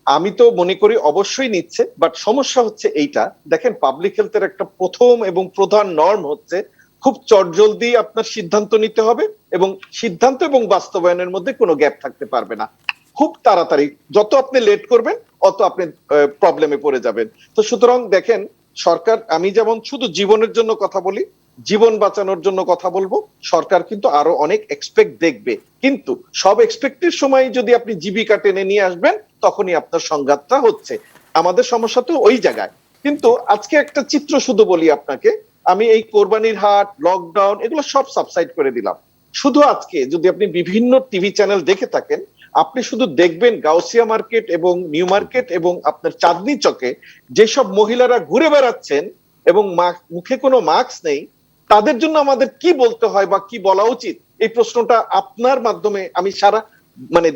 আমি তো মনে করি অবশ্যই নিচ্ছে, বাট সমস্যা হচ্ছে এইটা, দেখেন পাবলিক হেলথের একটা প্রথম এবং প্রধান নর্ম হচ্ছে খুব চটজলদি আপনার সিদ্ধান্ত নিতে হবে, এবং সিদ্ধান্ত এবং বাস্তবায়নের মধ্যে কোনো গ্যাপ থাকতে পারবে না। খুব তাড়াতাড়ি যত আপনি লেট করবেন অত আপনি প্রবলেমে পড়ে যাবেন। তো সুতরাং দেখেন, সরকার, আমি যেমন শুধু জীবনের জন্য কথা বলি, জীবন বাঁচানোর জন্য কথা বলবো, সরকার কিন্তু আরো অনেক এক্সপেক্ট দেখবে, কিন্তু সব এক্সপেক্টের সময় যদি আপনি জীবিকা টেনে নিয়ে আসবেন তখনই আপনার সংঘাতটা হচ্ছে। আমাদের সমস্যা তো ওই জায়গায়। কিন্তু আজকে একটা চিত্র শুধু বলি আপনাকে, আমি এই কোরবানির হাট, লকডাউন, এগুলো সব সাবসাইড করে দিলাম। শুধু আজকে যদি আপনি বিভিন্ন টিভি চ্যানেল দেখে থাকেন, আপনি শুধু দেখবেন গাউসিয়া মার্কেট এবং নিউ মার্কেট এবং আপনার চাঁদনী চকে যেসব মহিলারা ঘুরে বেড়াচ্ছেন এবং মুখে কোনো মাস্ক নেই, তাদের জন্য আমাদের কি বলতে হয় বা কি বলা উচিত, এই প্রশ্নটা আপনার মাধ্যমে আমি সারা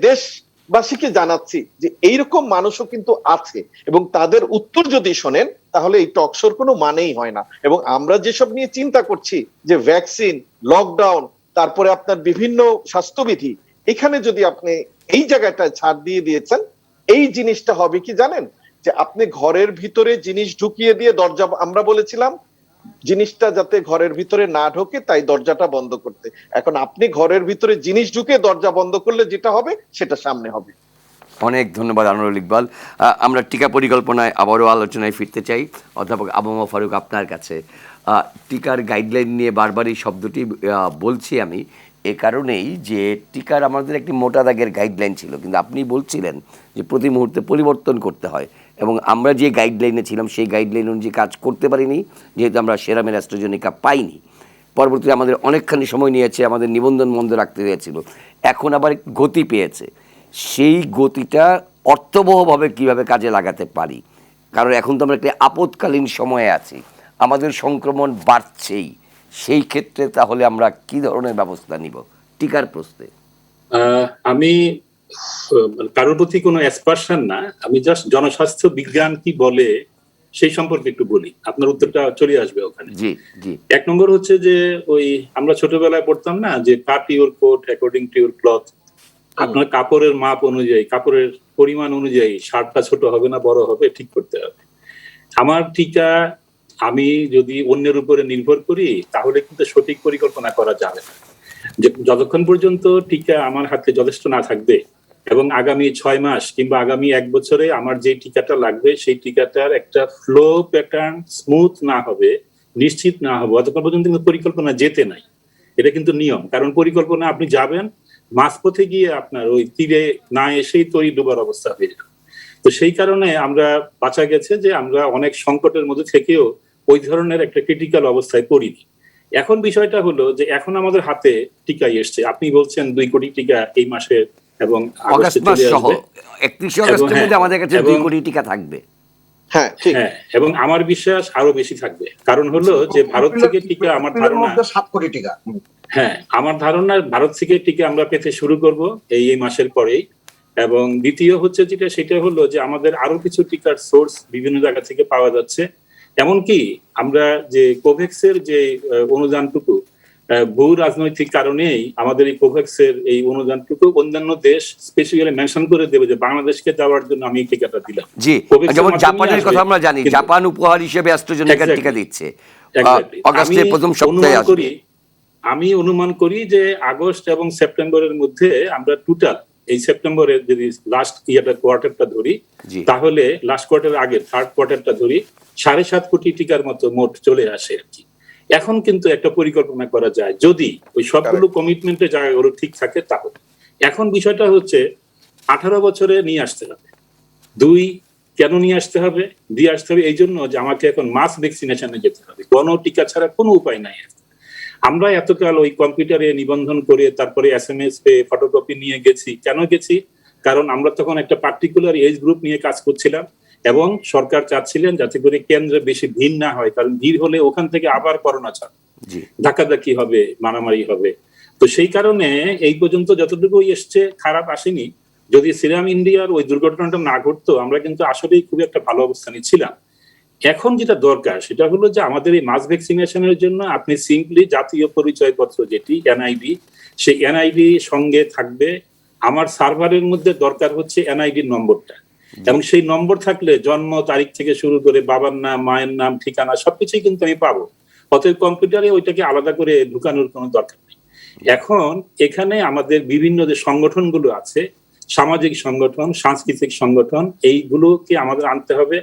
দেশবাসীকে জানাচ্ছি যে এইরকম মানুষও কিন্তু আছে, এবং তাদের উত্তর যদি শোনেন তাহলে এই টকশোর কোনো মানেই হয় না। এবং আমরা যেসব নিয়ে চিন্তা করছি যে ভ্যাকসিন, লকডাউন, তারপরে আপনার বিভিন্ন স্বাস্থ্যবিধি, এখানে যদি আপনি এই জায়গাটায় ছাড় দিয়ে দিয়েছেন, এই জিনিসটা হবে কি জানেন, যে আপনি ঘরের ভিতরে জিনিস ঢুকিয়ে দিয়ে দরজা, আমরা বলেছিলাম জিনিসটা যাতে ঘরের ভিতরে না ঢোকে, তাই দরজাটা বন্ধ করতে। এখন আপনি ঘরের ভিতরে জিনিস ঢুকে দরজা বন্ধ করলে যেটা হবে সেটা সামনে হবে। অনেক ধন্যবাদ আনোয়ারুল ইকবাল। আমরা টিকা পরিকল্পনায় আবারও আলোচনায় ফিরতে চাই। অধ্যাপক আবু মোহাম্মদ ফারুক, আপনার কাছে টিকার গাইডলাইন নিয়ে বারবারই শব্দটি বলছি আমি এ কারণেই যে টিকার আমাদের একটি মোটা দাগের গাইডলাইন ছিল, কিন্তু আপনি বলছিলেন যে প্রতি মুহূর্তে পরিবর্তন করতে হয়, এবং আমরা যে গাইডলাইনে ছিলাম সেই গাইডলাইন অনুযায়ী কাজ করতে পারিনি, যেহেতু আমরা সেরামের অ্যাস্ট্রাজেনেকা পাইনি। পরবর্তীতে আমাদের অনেকখানি সময় নিয়েছে, আমাদের নিবন্ধন বন্ধ রাখতে হয়েছিল, এখন আবার গতি পেয়েছে। সেই গতিটা অর্থবহভাবে কিভাবে কাজে লাগাতে পারি, কারণ এখন তো আমরা একটা আপৎকালীন সময়ে আছি, আমাদের সংক্রমণ বাড়ছেই। সেই ক্ষেত্রে তাহলে আমরা কি ধরনের ব্যবস্থা নিব টিকার প্রশ্নে? আমি কারোর প্রতি কোনো অ্যাসপারশন না, আমি জাস্ট জনস্বাস্থ্য বিজ্ঞান কি বলে সেই সম্পর্কে একটু বলি, আপনার উত্তরটা চলে আসবে ওখানে। জি জি। 1 নম্বর হচ্ছে যে ওই আমরা ছোটবেলায় পড়তাম না যে cut your coat according to your cloth. আপনার কাপড়ের মাপ অনুযায়ী, কাপড়ের পরিমাণ অনুযায়ী শার্টটা ছোট হবে না বড় হবে ঠিক করতে হবে। আমার টিকা আমি যদি অন্যের উপরে নির্ভর করি তাহলে কিন্তু সঠিক পরিকল্পনা করা যাবে না। যতক্ষণ পর্যন্ত টিকা আমার হাতে যথেষ্ট না থাকবে এবং আগামী 6 মাস কিংবা আগামী 1 বছরে আমার যে টিকাটা লাগবে সেই টিকাটার একটা ফ্লো প্যাটার্ন স্মুথ না হবে, নিশ্চিত না হবে, ততক্ষণ পর্যন্ত কিন্তু পরিকল্পনা যেতে নাই। এটা কিন্তু নিয়ম, কারণ পরিকল্পনা আপনি যাবেন মাঝপথে গিয়ে আপনার ওই তীরে না এসেই তৈরি ডোবার অবস্থা হয়ে যাবে। তো সেই কারণে আমরা বাঁচা গেছে যে আমরা অনেক সংকটের মধ্যে থেকেও ওই ধরনের একটা ক্রিটিক্যাল অবস্থায় পড়িনি। এখন বিষয়টা হলো যে এখন আমাদের হাতে টিকা এসছে, আপনি বলছেন 2 কোটি টিকা এই মাসে এবং আগস্টে চলে আসবে। 31 আগস্টের মধ্যে আমাদের কাছে 2 কোটি টিকা থাকবে। হ্যাঁ ঠিক। হ্যাঁ, এবং আমার বিশ্বাস আরো বেশি থাকবে, কারণ হলো যে ভারত থেকে টিকা আমার ধারণা 7 কোটি টিকা। হ্যাঁ, আমার ধারণা ভারত থেকে টিকা আমরা পেতে শুরু করব এই মাসের পরেই। এবং দ্বিতীয় হচ্ছে যেটা, সেটা হলো যে আমাদের আরো কিছু টিকার সোর্স বিভিন্ন জায়গা থেকে পাওয়া যাচ্ছে। এমনকি আমরা যে কোভ্যাক্সের যে অনুদানটুকু ভূ রাজনৈতিক কারণেই আমাদের এই কোভ্যাক্সের এই অনুদানটুকু অন্যান্য দেশ স্পেশালি মেনশন করে দেবে যে বাংলাদেশকে দেওয়ার জন্য আমি এই টিকাটা দিলাম। জি, যেমন জাপানের কথা আমরা জানি, জাপান উপহার হিসেবে অ্যাস্ট্রাজেনেকা টিকা দিচ্ছে আগস্টের প্রথম সপ্তাহে আসবে। আমি অনুমান করি যে আগস্ট এবং সেপ্টেম্বরের মধ্যে আমরা টোটাল এই সেপ্টেম্বরের যদি লাস্ট কোয়ার্টারটা ধরি তাহলে লাস্ট কোয়ার্টার আগে থার্ড কোয়ার্টারটা ধরি 7.5 কোটি টিকার মতো মোট চলে আসে আর কি। এখন কিন্তু একটা পরিকল্পনা করা যায় যদি ওই সবগুলো কমিটমেন্টের জায়গাগুলো ঠিক থাকে তাহলে। এখন বিষয়টা হচ্ছে 18 বছরে নিয়ে আসতে হবে। 2 কেন নিয়ে আসতে হবে? দিয়ে আসতে হবে এই জন্য যে আমাকে এখন মাস ভ্যাকসিনেশনে যেতে হবে, কোনো টিকা ছাড়া কোনো উপায় নাই। আমরা এতকাল ওই কম্পিউটারে নিবন্ধন করে তারপরে SMS পে ফটোকপি নিয়ে গেছি। কেন গেছি? কারণ আমরা তখন একটা পার্টিকুলার এজ গ্রুপ নিয়ে কাজ করছিলাম এবং সরকার চাচ্ছিলেন যাতে করে কেন্দ্রে বেশি ভিড় না হয়, কারণ ভিড় হলে ওখান থেকে আবার করোনা ছাড় ধাক্কাধাক্কি হবে, মারামারি হবে। তো সেই কারণে এই পর্যন্ত যতটুকু এসছে খারাপ আসেনি। যদি সিরাম ইন্ডিয়ার ওই দুর্ঘটনাটা না ঘটতো আমরা কিন্তু আসলেই খুব একটা ভালো অবস্থানে ছিলাম। এখন যেটা দরকার সেটা হলো যে আমাদের এই মাস ভ্যাকসিনেশনের জন্য আপনি সিম্পলি জাতীয় পরিচয়পত্র যেটি NID, সেই NID সঙ্গে থাকবে। আমার সার্ভারের মধ্যে দরকার হচ্ছে NID নম্বরটা, এবং সেই নম্বর থাকলে জন্ম তারিখ থেকে শুরু করে বাবার নাম, মায়ের নাম, ঠিকানা সবকিছুই কিন্তু আমি পাবো। অতএব কম্পিউটারে ওইটাকে আলাদা করে ঢুকানোর কোনো দরকার নেই। এখন এখানে আমাদের বিভিন্ন যে সংগঠনগুলো আছে, সামাজিক সংগঠন, সাংস্কৃতিক সংগঠন, এইগুলোকে আমাদের আনতে হবে।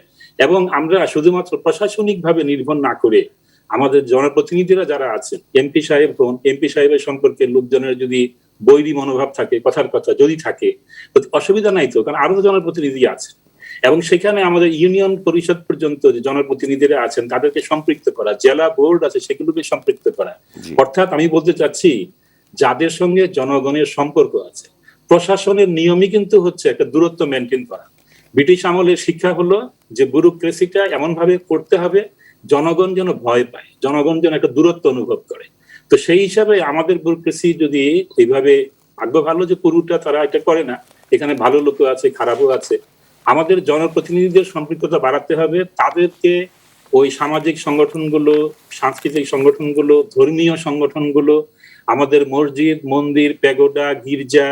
এবং আমরা শুধুমাত্র প্রশাসনিক ভাবে নির্ভর না করে আমাদের জনপ্রতিনিধিরা যারা আছেন, MP সাহেব হন, MP সাহেবের সম্পর্কে লোকজনের যদি বৈরী মনোভাব থাকে, কথার কথা যদি থাকে, অসুবিধা নাই তো, কারণ আরো জনপ্রতিনিধি আছে এবং সেখানে আমাদের ইউনিয়ন পরিষদ পর্যন্ত যে জনপ্রতিনিধিরা আছেন তাদেরকে সম্পৃক্ত করা, জেলা বোর্ড আছে সেগুলোকে সম্পৃক্ত করা। অর্থাৎ আমি বলতে চাচ্ছি যাদের সঙ্গে জনগণের সম্পর্ক আছে, প্রশাসনের নিয়মই কিন্তু হচ্ছে একটা দূরত্ব মেনটেন করা। ব্রিটিশ আমলের শিক্ষা হলো যে ব্যুরোক্রেসিটা এমন ভাবে করতে হবে জনগণ যেন ভয় পায়, জনগণ যেন একটা দূরত্ব অনুভব করে। তো সেই হিসাবে আমাদের ব্যুরোক্রেসি যদি এইভাবে, ভাগ্য ভালো যে পুরোটা তারা এটা করে না, এখানে ভালো লোকও আছে, খারাপও আছে। আমাদের জনপ্রতিনিধিদের সম্পৃক্ততা বাড়াতে হবে, তাদেরকে ওই সামাজিক সংগঠনগুলো, সাংস্কৃতিক সংগঠনগুলো, ধর্মীয় সংগঠনগুলো, আমাদের মসজিদ, মন্দির, প্যাগোডা, গির্জা,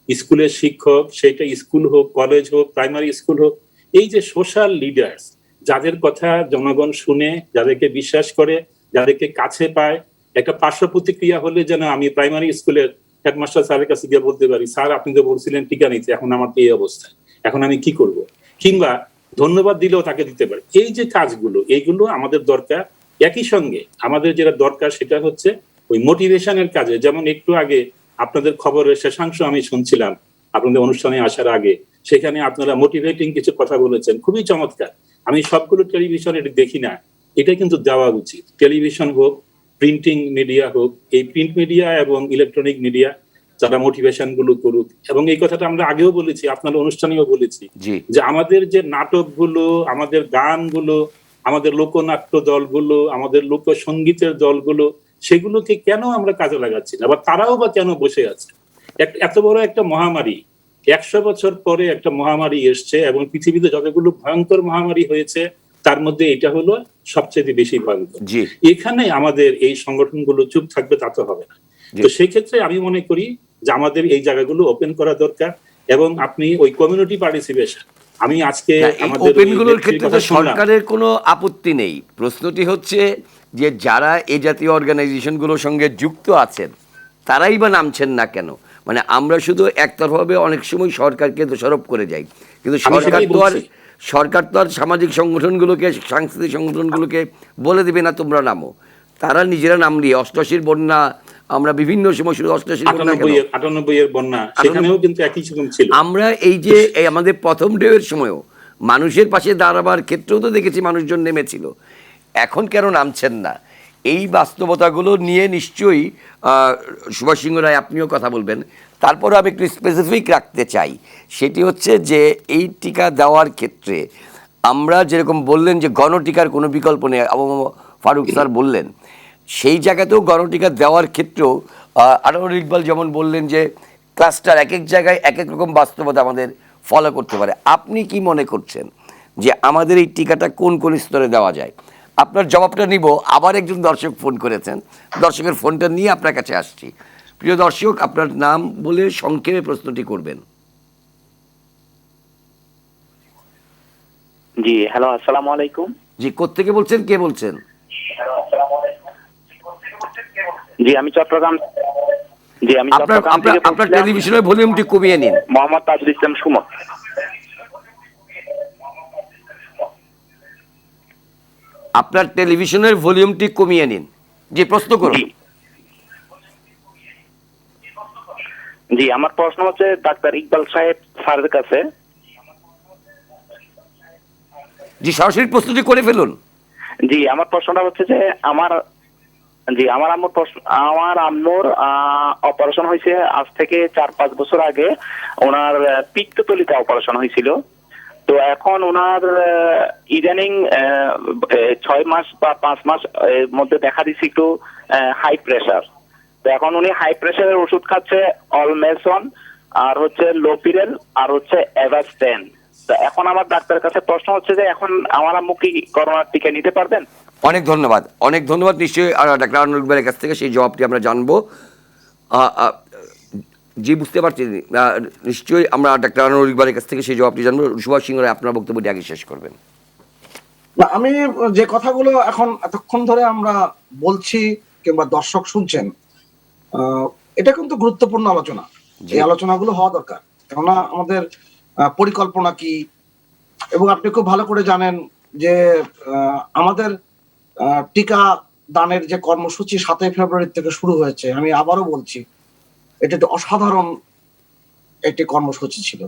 স্কুলের শিক্ষক, সেটা স্কুল হোক, কলেজ হোক, প্রাইমারি স্কুল হোক, এই যে সোশ্যাল লিডার্স যাদের কথা জনগণ শুনে, যাদেরকে বিশ্বাস করে, যাদেরকে কাছে পায়, একটা পার্শ্ব প্রতিক্রিয়া হলে যেন আমি প্রাইমারি স্কুলের হেডমাস্টার স্যারের কাছে গিয়ে বলতে পারি, স্যার আপনি তো বলছিলেন টিকা নিতে, এখন আমার তো এই অবস্থা, এখন আমি কি করব, কিংবা ধন্যবাদ দিলেও তাকে দিতে পারি। এই যে কাজগুলো, এইগুলো আমাদের দরকার। একই সঙ্গে আমাদের যেটা দরকার সেটা হচ্ছে ওই মোটিভেশনের কাজে। যেমন একটু আগে আপনাদের খবরের শেষাংশ আমি শুনছিলাম আপনাদের অনুষ্ঠানে আসার আগে, সেখানে আপনারা মোটিভেটিং কিছু কথা বলেছেন, খুবই চমৎকার। আমি সবগুলো টেলিভিশন এটা দেখি না, এটা কিন্তু দেওয়া উচিত। টেলিভিশন হোক, প্রিন্টিং মিডিয়া হোক, এই প্রিন্ট মিডিয়া এবং ইলেকট্রনিক মিডিয়া যারা মোটিভেশন গুলো করুক। এবং এই কথাটা আমরা আগেও বলেছি, আপনাদের অনুষ্ঠানেও বলেছি, জি যে আমাদের যে নাটকগুলো, আমাদের গানগুলো, আমাদের লোকনাট্য দলগুলো, আমাদের লোকসঙ্গীতের দলগুলো, সেগুলোকে কেন আমরা কাজে লাগাচ্ছি না, বা তারাও বা কেন বসে আছে? এত বড় একটা মহামারী, 100 বছর পরে একটা মহামারী এসছে, এবং পৃথিবীতে যতগুলো ভয়ঙ্কর মহামারী হয়েছে তার মধ্যে এটা হলো সবচেয়ে বেশি ভয়ঙ্কর। জি এখানে আমাদের এই সংগঠনগুলো চুপ থাকবে তা তো হবে না। জি। তো সেই ক্ষেত্রে আমি মনে করি যে আমাদের এই জায়গাগুলো ওপেন করা দরকার। এবং আপনি ওই কমিউনিটি পার্টিসিপেশন, আমি আজকে না, এই আমাদের ওপেন ওই গুলোর নেত্রীর ক্ষেত্রে তো কথা শুনলাম। সরকারের কোনো আপত্তি নেই। প্রশ্নটি হচ্ছে যে যারা এই জাতীয় অর্গানাইজেশনগুলোর সঙ্গে যুক্ত আছেন তারাই বা নামছেন না কেন? মানে আমরা শুধু একতরফাভাবে অনেক সময় সরকারকে দোষারোপ করে যাই, কিন্তু আমি সেটাই বলছি। সরকার তো আর সামাজিক সংগঠনগুলোকে, সাংস্কৃতিক সংগঠনগুলোকে বলে দেবে না তোমরা নামো। তারা নিজেরা নামলি, অষ্টআশির বন্যা, আমরা বিভিন্ন সময় শুধু অষ্টআশির বন্যা কেন, 98 এর বন্যা, সেখানেও কিন্তু একই রকম ছিল। আমরা এই যে এই আমাদের প্রথম ঢেউয়ের সময়ও মানুষের পাশে দাঁড়াবার ক্ষেত্রেও তো দেখেছি মানুষজন নেমেছিল। এখন কেন নামছেন না? এই বাস্তবতাগুলো নিয়ে নিশ্চয়ই সুভাষ সিংহ রায় আপনিও কথা বলবেন। তারপরে আমি একটু স্পেসিফিক রাখতে চাই, সেটি হচ্ছে যে এই টিকা দেওয়ার ক্ষেত্রে আমরা যেরকম বললেন যে গণটিকার কোনো বিকল্প নেই, ফারুক স্যার বললেন, সেই জায়গাতেও গণটিকা দেওয়ার ক্ষেত্রেও আনোয়ার ইকবাল যেমন বললেন যে ক্লাস্টার এক এক জায়গায় এক এক রকম বাস্তবতা আমাদের ফলো করতে পারে। আপনি কি মনে করছেন যে আমাদের এই টিকাটা কোন কোন স্তরে দেওয়া যায়? আপনার জবাবটা নিব। আবার একজন দর্শক ফোন করেছেন, দর্শকের ফোনটা নিয়ে আপনার কাছে আসছি। প্রিয় দর্শক, আপনার নাম বলে সংক্ষেপে প্রশ্নটি করবেন। জি হ্যালো, আসসালামু আলাইকুম। জি, কোত্থেকে বলছেন, কে বলছেন? জি আমি চট্টগ্রাম। জি আমি আপনার চট্টগ্রাম আপনার থেকে আপনার বলছিলাম। টেলিভিশনের ভলিউমটি কমিয়ে নিন। মোহাম্মদ তাজুল ইসলাম সুমন। আপনার টেলিভিশনের ভলিউমটি কমিয়ে নিন। জি, প্রশ্ন করুন। জি জি আমার প্রশ্ন হচ্ছে ডাক্তার ইকবাল সাহেব স্যারের কাছে। জি, সরাসরি প্রশ্নটি করে ফেলুন। জি আমার প্রশ্নটা হচ্ছে যে আমার আম্মুর অপারেশন হয়েছে আজ থেকে 4-5 বছর আগে। ওনার পিত্তথলিতে অপারেশন হয়েছিল। তো এখন ওনার ইদানিং 6 মাস বা 5 মাস এর মধ্যে দেখা দিচ্ছে একটু হাই প্রেসার। তো এখন উনি হাই প্রেসারের ওষুধ খাচ্ছে, অলমেসন, আর হচ্ছে লোপিরেল, আর হচ্ছে এভাস্টেন। তো এখন আমার ডাক্তারের কাছে প্রশ্ন হচ্ছে যে এখন আমার আম্মু কি করোনার টিকা নিতে পারবেন? অনেক ধন্যবাদ, অনেক ধন্যবাদ। নিশ্চয়ই ডাক্তার আনোয়ার ইকবালের কাছ থেকে সেই জবাবটি আমরা জানবো। জি, বুঝতে পারছি। নিশ্চয়ই আমরা ডাক্তার আনোয়ার ইকবালের কাছ থেকে সেই জবাবটি জানবো। সুভাষ সিংহ রায়, আপনার বক্তব্যটি আগে শেষ করবেন। না, আমি যে কথাগুলো এখন এতক্ষণ ধরে আমরা বলছি কিংবা দর্শক শুনছেন, এটা কিন্তু গুরুত্বপূর্ণ আলোচনা। এই আলোচনাগুলো হওয়া দরকার, কেননা আমাদের পরিকল্পনা কি, এবং আপনি খুব ভালো করে জানেন যে আমাদের টিকা দানের যে কর্মসূচি 7 ফেব্রুয়ারি থেকে শুরু হয়েছে, আমি আবারও বলছি এটা একটা অসাধারণ একটি কর্মসূচি ছিল।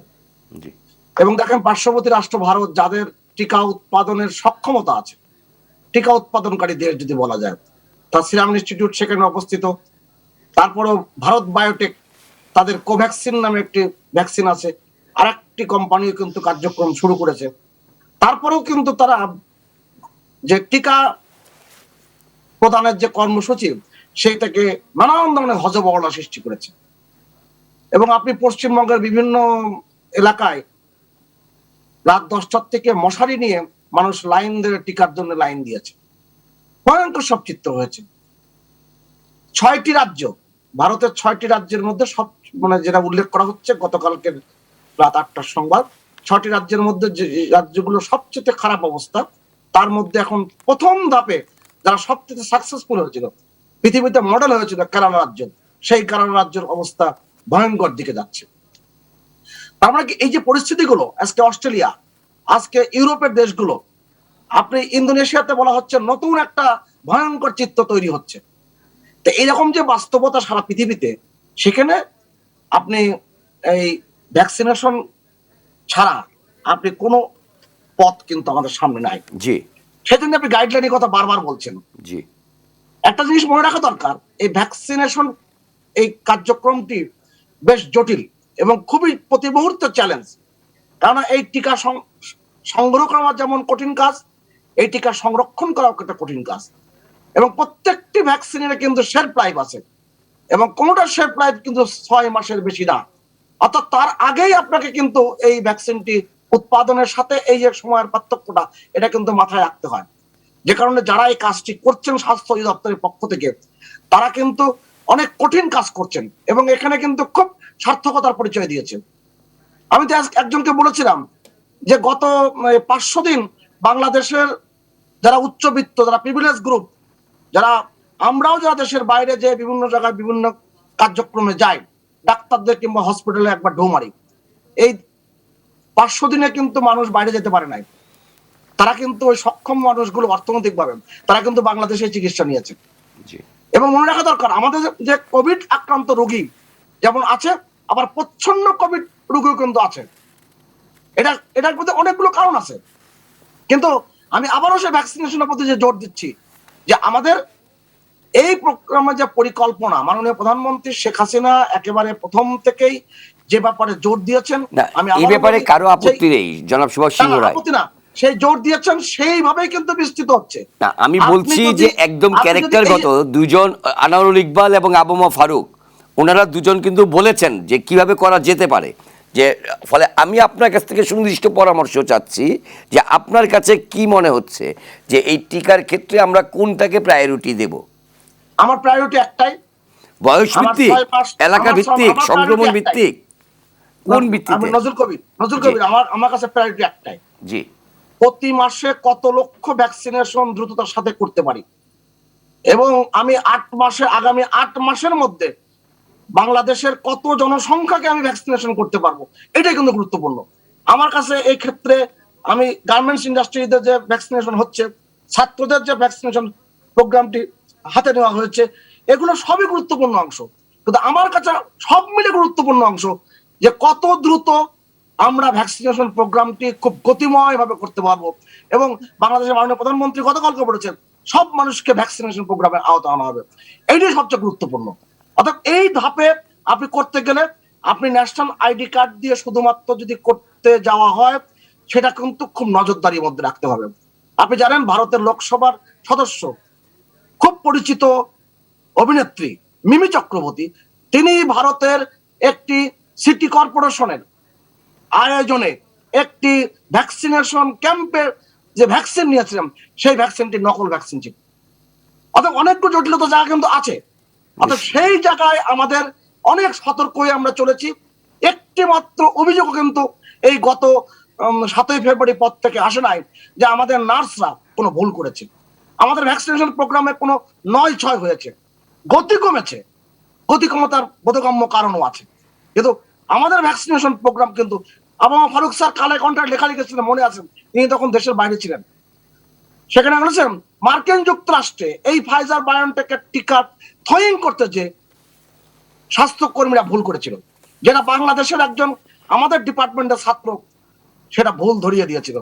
এবং দেখেন, পার্শ্ববর্তী রাষ্ট্র ভারত, যাদের টিকা উৎপাদনের সক্ষমতা আছে, টিকা উৎপাদনকারী দেশ যদি বলা যায়, তার সিরাম ইনস্টিটিউট সেখানে অবস্থিত। তারপরেও ভারত বায়োটেক, তাদের কোভ্যাক্সিন নামে একটি ভ্যাকসিন আছে, আর একটি কোম্পানিও কিন্তু কার্যক্রম শুরু করেছে। তারপরেও কিন্তু তারা যে টিকা প্রদানের যে কর্মসূচি, সেইটাকে নানান ধরনের হযবরল সৃষ্টি করেছে। এবং আপনি পশ্চিমবঙ্গের বিভিন্ন এলাকায় রাত 10টার থেকে মশারি নিয়ে মানুষ লাইন ধরে টিকার জন্য লাইন দিয়েছে। ভয়ঙ্কর সব চিত্র হয়েছে। 6টি রাজ্য, ভারতের 6টি রাজ্যের মধ্যে সব, মানে যেটা উল্লেখ করা হচ্ছে গতকালকে রাত 8টার সংবাদ, 6টি রাজ্যের মধ্যে যে রাজ্যগুলো সবচেয়ে খারাপ অবস্থা, তার মধ্যে এখন প্রথম ধাপে যারা সবচেয়ে সাকসেসফুল হয়েছিল, পৃথিবীতে মডেল হয়েছিল কেরালা রাজ্য, সেই কেরালা রাজ্যের অবস্থা ভয়ঙ্কর দিকে যাচ্ছে। তার মানে কি এই যে পরিস্থিতিগুলো, আজকে অস্ট্রেলিয়া, আজকে ইউরোপের দেশগুলো, আপনি ইন্দোনেশিয়াতে বলা হচ্ছে নতুন একটা ভয়ঙ্কর চিত্র তৈরি হচ্ছে। তো এইরকম যে বাস্তবতা সারা পৃথিবীতে, সেখানে আপনি এই ভ্যাকসিনেশন ছাড়া আপনি কোনো পথ কিন্তু আমাদের সামনে নাই। জি সেজন্য আপনি গাইডলাইনের কথা বারবার বলছেন। জি একটা জিনিস মনে রাখা দরকার, এই ভ্যাকসিনেশন এই কার্যক্রমটি বেশ জটিল এবং খুবই প্রতি মুহূর্তে চ্যালেঞ্জ। কারণ এই টিকা সংগ্রহ করা যেমন কঠিন কাজ, এই টিকা সংরক্ষণ করাও একটা কঠিন কাজ। এবং প্রত্যেকটি ভ্যাকসিনের কিন্তু শেলফ লাইফ আছে, এবং কোনোটার শেলফ লাইফ কিন্তু 6 মাসের বেশি না। অর্থাৎ তার আগেই আপনাকে কিন্তু এই ভ্যাকসিনটি উৎপাদনের সাথে এই যে সময়ের পার্থক্যটা, এটা কিন্তু মাথায় রাখতে হয়। যে কারণে যারা এই কাজটি করছেন স্বাস্থ্য অধিদপ্তরের পক্ষ থেকে, তারা কিন্তু অনেক কঠিন কাজ করছেন এবং এখানে কিন্তু খুব সার্থকতার পরিচয় দিয়েছেন। আমি তো একজনকে বলেছিলাম যে গত 500 দিন বাংলাদেশের যারা উচ্চবিত্ত, যারা প্রিভিলেজ গ্রুপ, যারা আমরাও যারা দেশের বাইরে যে বিভিন্ন জায়গায় বিভিন্ন কার্যক্রমে যাই, ডাক্তারদের কিংবা হসপিটালে একবার ঢো মারি, এই 500 দিনে কিন্তু মানুষ বাইরে যেতে পারে নাই। তারা কিন্তু ওই সক্ষম মানুষগুলো অর্থনৈতিক ভাবে তারা কিন্তু বাংলাদেশে চিকিৎসা নিয়েছে। জি এবং মনে রাখা দরকার, আমাদের যে কোভিড আক্রান্ত রোগী যেমন আছে, আবার প্রচ্ছন্ন কোভিড রোগীও কিন্তু আছে। এটার মধ্যে অনেকগুলো কারণ আছে। কিন্তু আমি আবারও সে ভ্যাকসিনেশনের প্রতি যে জোর দিচ্ছি, যে আমাদের এই প্রোগ্রামের যে পরিকল্পনা, মাননীয় প্রধানমন্ত্রী শেখ হাসিনা একেবারে প্রথম থেকেই যে ব্যাপারে জোর দিয়েছেন, আমি এই ব্যাপারে কারো আপত্তি নেই জনাব সুভাষ সিংহ রায়, আপত্তি না, সেই জোর দিয়েছেন, সেইভাবেই কিন্তু বিস্তৃত হচ্ছে। না আমি বলছি যে একদম ক্যারেক্টারগত দুজন, আনোয়ারুল ইকবাল এবং আবু মা ফারুক, ওনারা দুজন কিন্তু বলেছেন যে কিভাবে করা যেতে পারে। যে ফলে আমি আপনার কাছ থেকে সুনির্দিষ্ট পরামর্শ চাচ্ছি যে আপনার কাছে কি মনে হচ্ছে যে এই টিকার ক্ষেত্রে আমরা কোনটাকে প্রায়োরিটি দেব? আমার প্রায়োরিটি একটাই, বয়স ভিত্তিক, এলাকা ভিত্তিক, সংক্রমণ ভিত্তিক, কোন ভিত্তিতে? নজরুল কবির আমার কাছে প্রায়োরিটি একটাই, জি প্রতি মাসে কত লক্ষ ভ্যাকসিনেশন দ্রুততার সাথে করতে পারি, এবং আমি আগামী 8 মাসের মধ্যে বাংলাদেশের কত জনসংখ্যাকে আমি ভ্যাকসিনেশন করতে পারবো, এটাই কিন্তু গুরুত্বপূর্ণ আমার কাছে। এই ক্ষেত্রে আমি গার্মেন্টস ইন্ডাস্ট্রিতে যে ভ্যাকসিনেশন হচ্ছে, ছাত্রদের যে ভ্যাকসিনেশন প্রোগ্রামটি হাতে নেওয়া হয়েছে, এগুলো সবই গুরুত্বপূর্ণ অংশ। কিন্তু আমার কাছে সব মিলে গুরুত্বপূর্ণ অংশ যে কত দ্রুত আমরা ভ্যাকসিনেশন প্রোগ্রামটি খুব গতিময় ভাবে করতে পারবো। এবং বাংলাদেশের মাননীয় প্রধানমন্ত্রী গতকালকে বলেছেন সব মানুষকে ভ্যাকসিনেশন প্রোগ্রামে আওতায় আনা হবে, এইটাই সবচেয়ে গুরুত্বপূর্ণ। অর্থাৎ এই ধাপে আপনি করতে গেলে আপনি ন্যাশনাল আইডি কার্ড দিয়ে শুধুমাত্র যদি করতে যাওয়া হয়, সেটা কিন্তু খুব নজরদারির মধ্যে রাখতে হবে। আপনি জানেন ভারতের লোকসভার সদস্য, খুব পরিচিত অভিনেত্রী মিমি চক্রবর্তী, তিনি ভারতের একটি সিটি কর্পোরেশনের আয়োজনে একটি ভ্যাকসিনেশন ক্যাম্পে যে ভ্যাকসিন নিয়েছিলাম, সেই ভ্যাকসিনটি নকল ভ্যাকসিন ছিল। অর্থাৎ অনেকগুলো জটিলতা জায়গা কিন্তু আছে। অর্থাৎ সেই জায়গায় আমাদের অনেক সতর্ক হয়ে আমরা চলেছি। একটি মাত্র অভিযোগ কিন্তু এই গত 7ই ফেব্রুয়ারি পর থেকে আসে নাই যে আমাদের নার্সরা কোনো ভুল করেছে, আমাদের ভ্যাকসিনেশন প্রোগ্রামে কোনো 9-6 হয়েছে, গতি কমেছে। গতি কমতার বোধগম্য কারণও আছে, কিন্তু আমাদের ভ্যাকসিনেশন প্রোগ্রাম কিন্তু আবু মা ফারুক স্যার কালে কন্ট্রাক্ট লেখা লিখেছিলেন, মনে আছেন, তিনি তখন দেশের বাইরে ছিলেন। সেখানে বলেছেন মার্কিন যুক্তরাষ্ট্রে এই ফাইজার বায়োনটেকের টিকা থ্রোয়িং করতে যে স্বাস্থ্যকর্মীরা ভুল করেছিল, যেটা বাংলাদেশের একজন আমাদের ডিপার্টমেন্টের ছাত্র সেটা ভুল ধরিয়ে দিয়েছিল।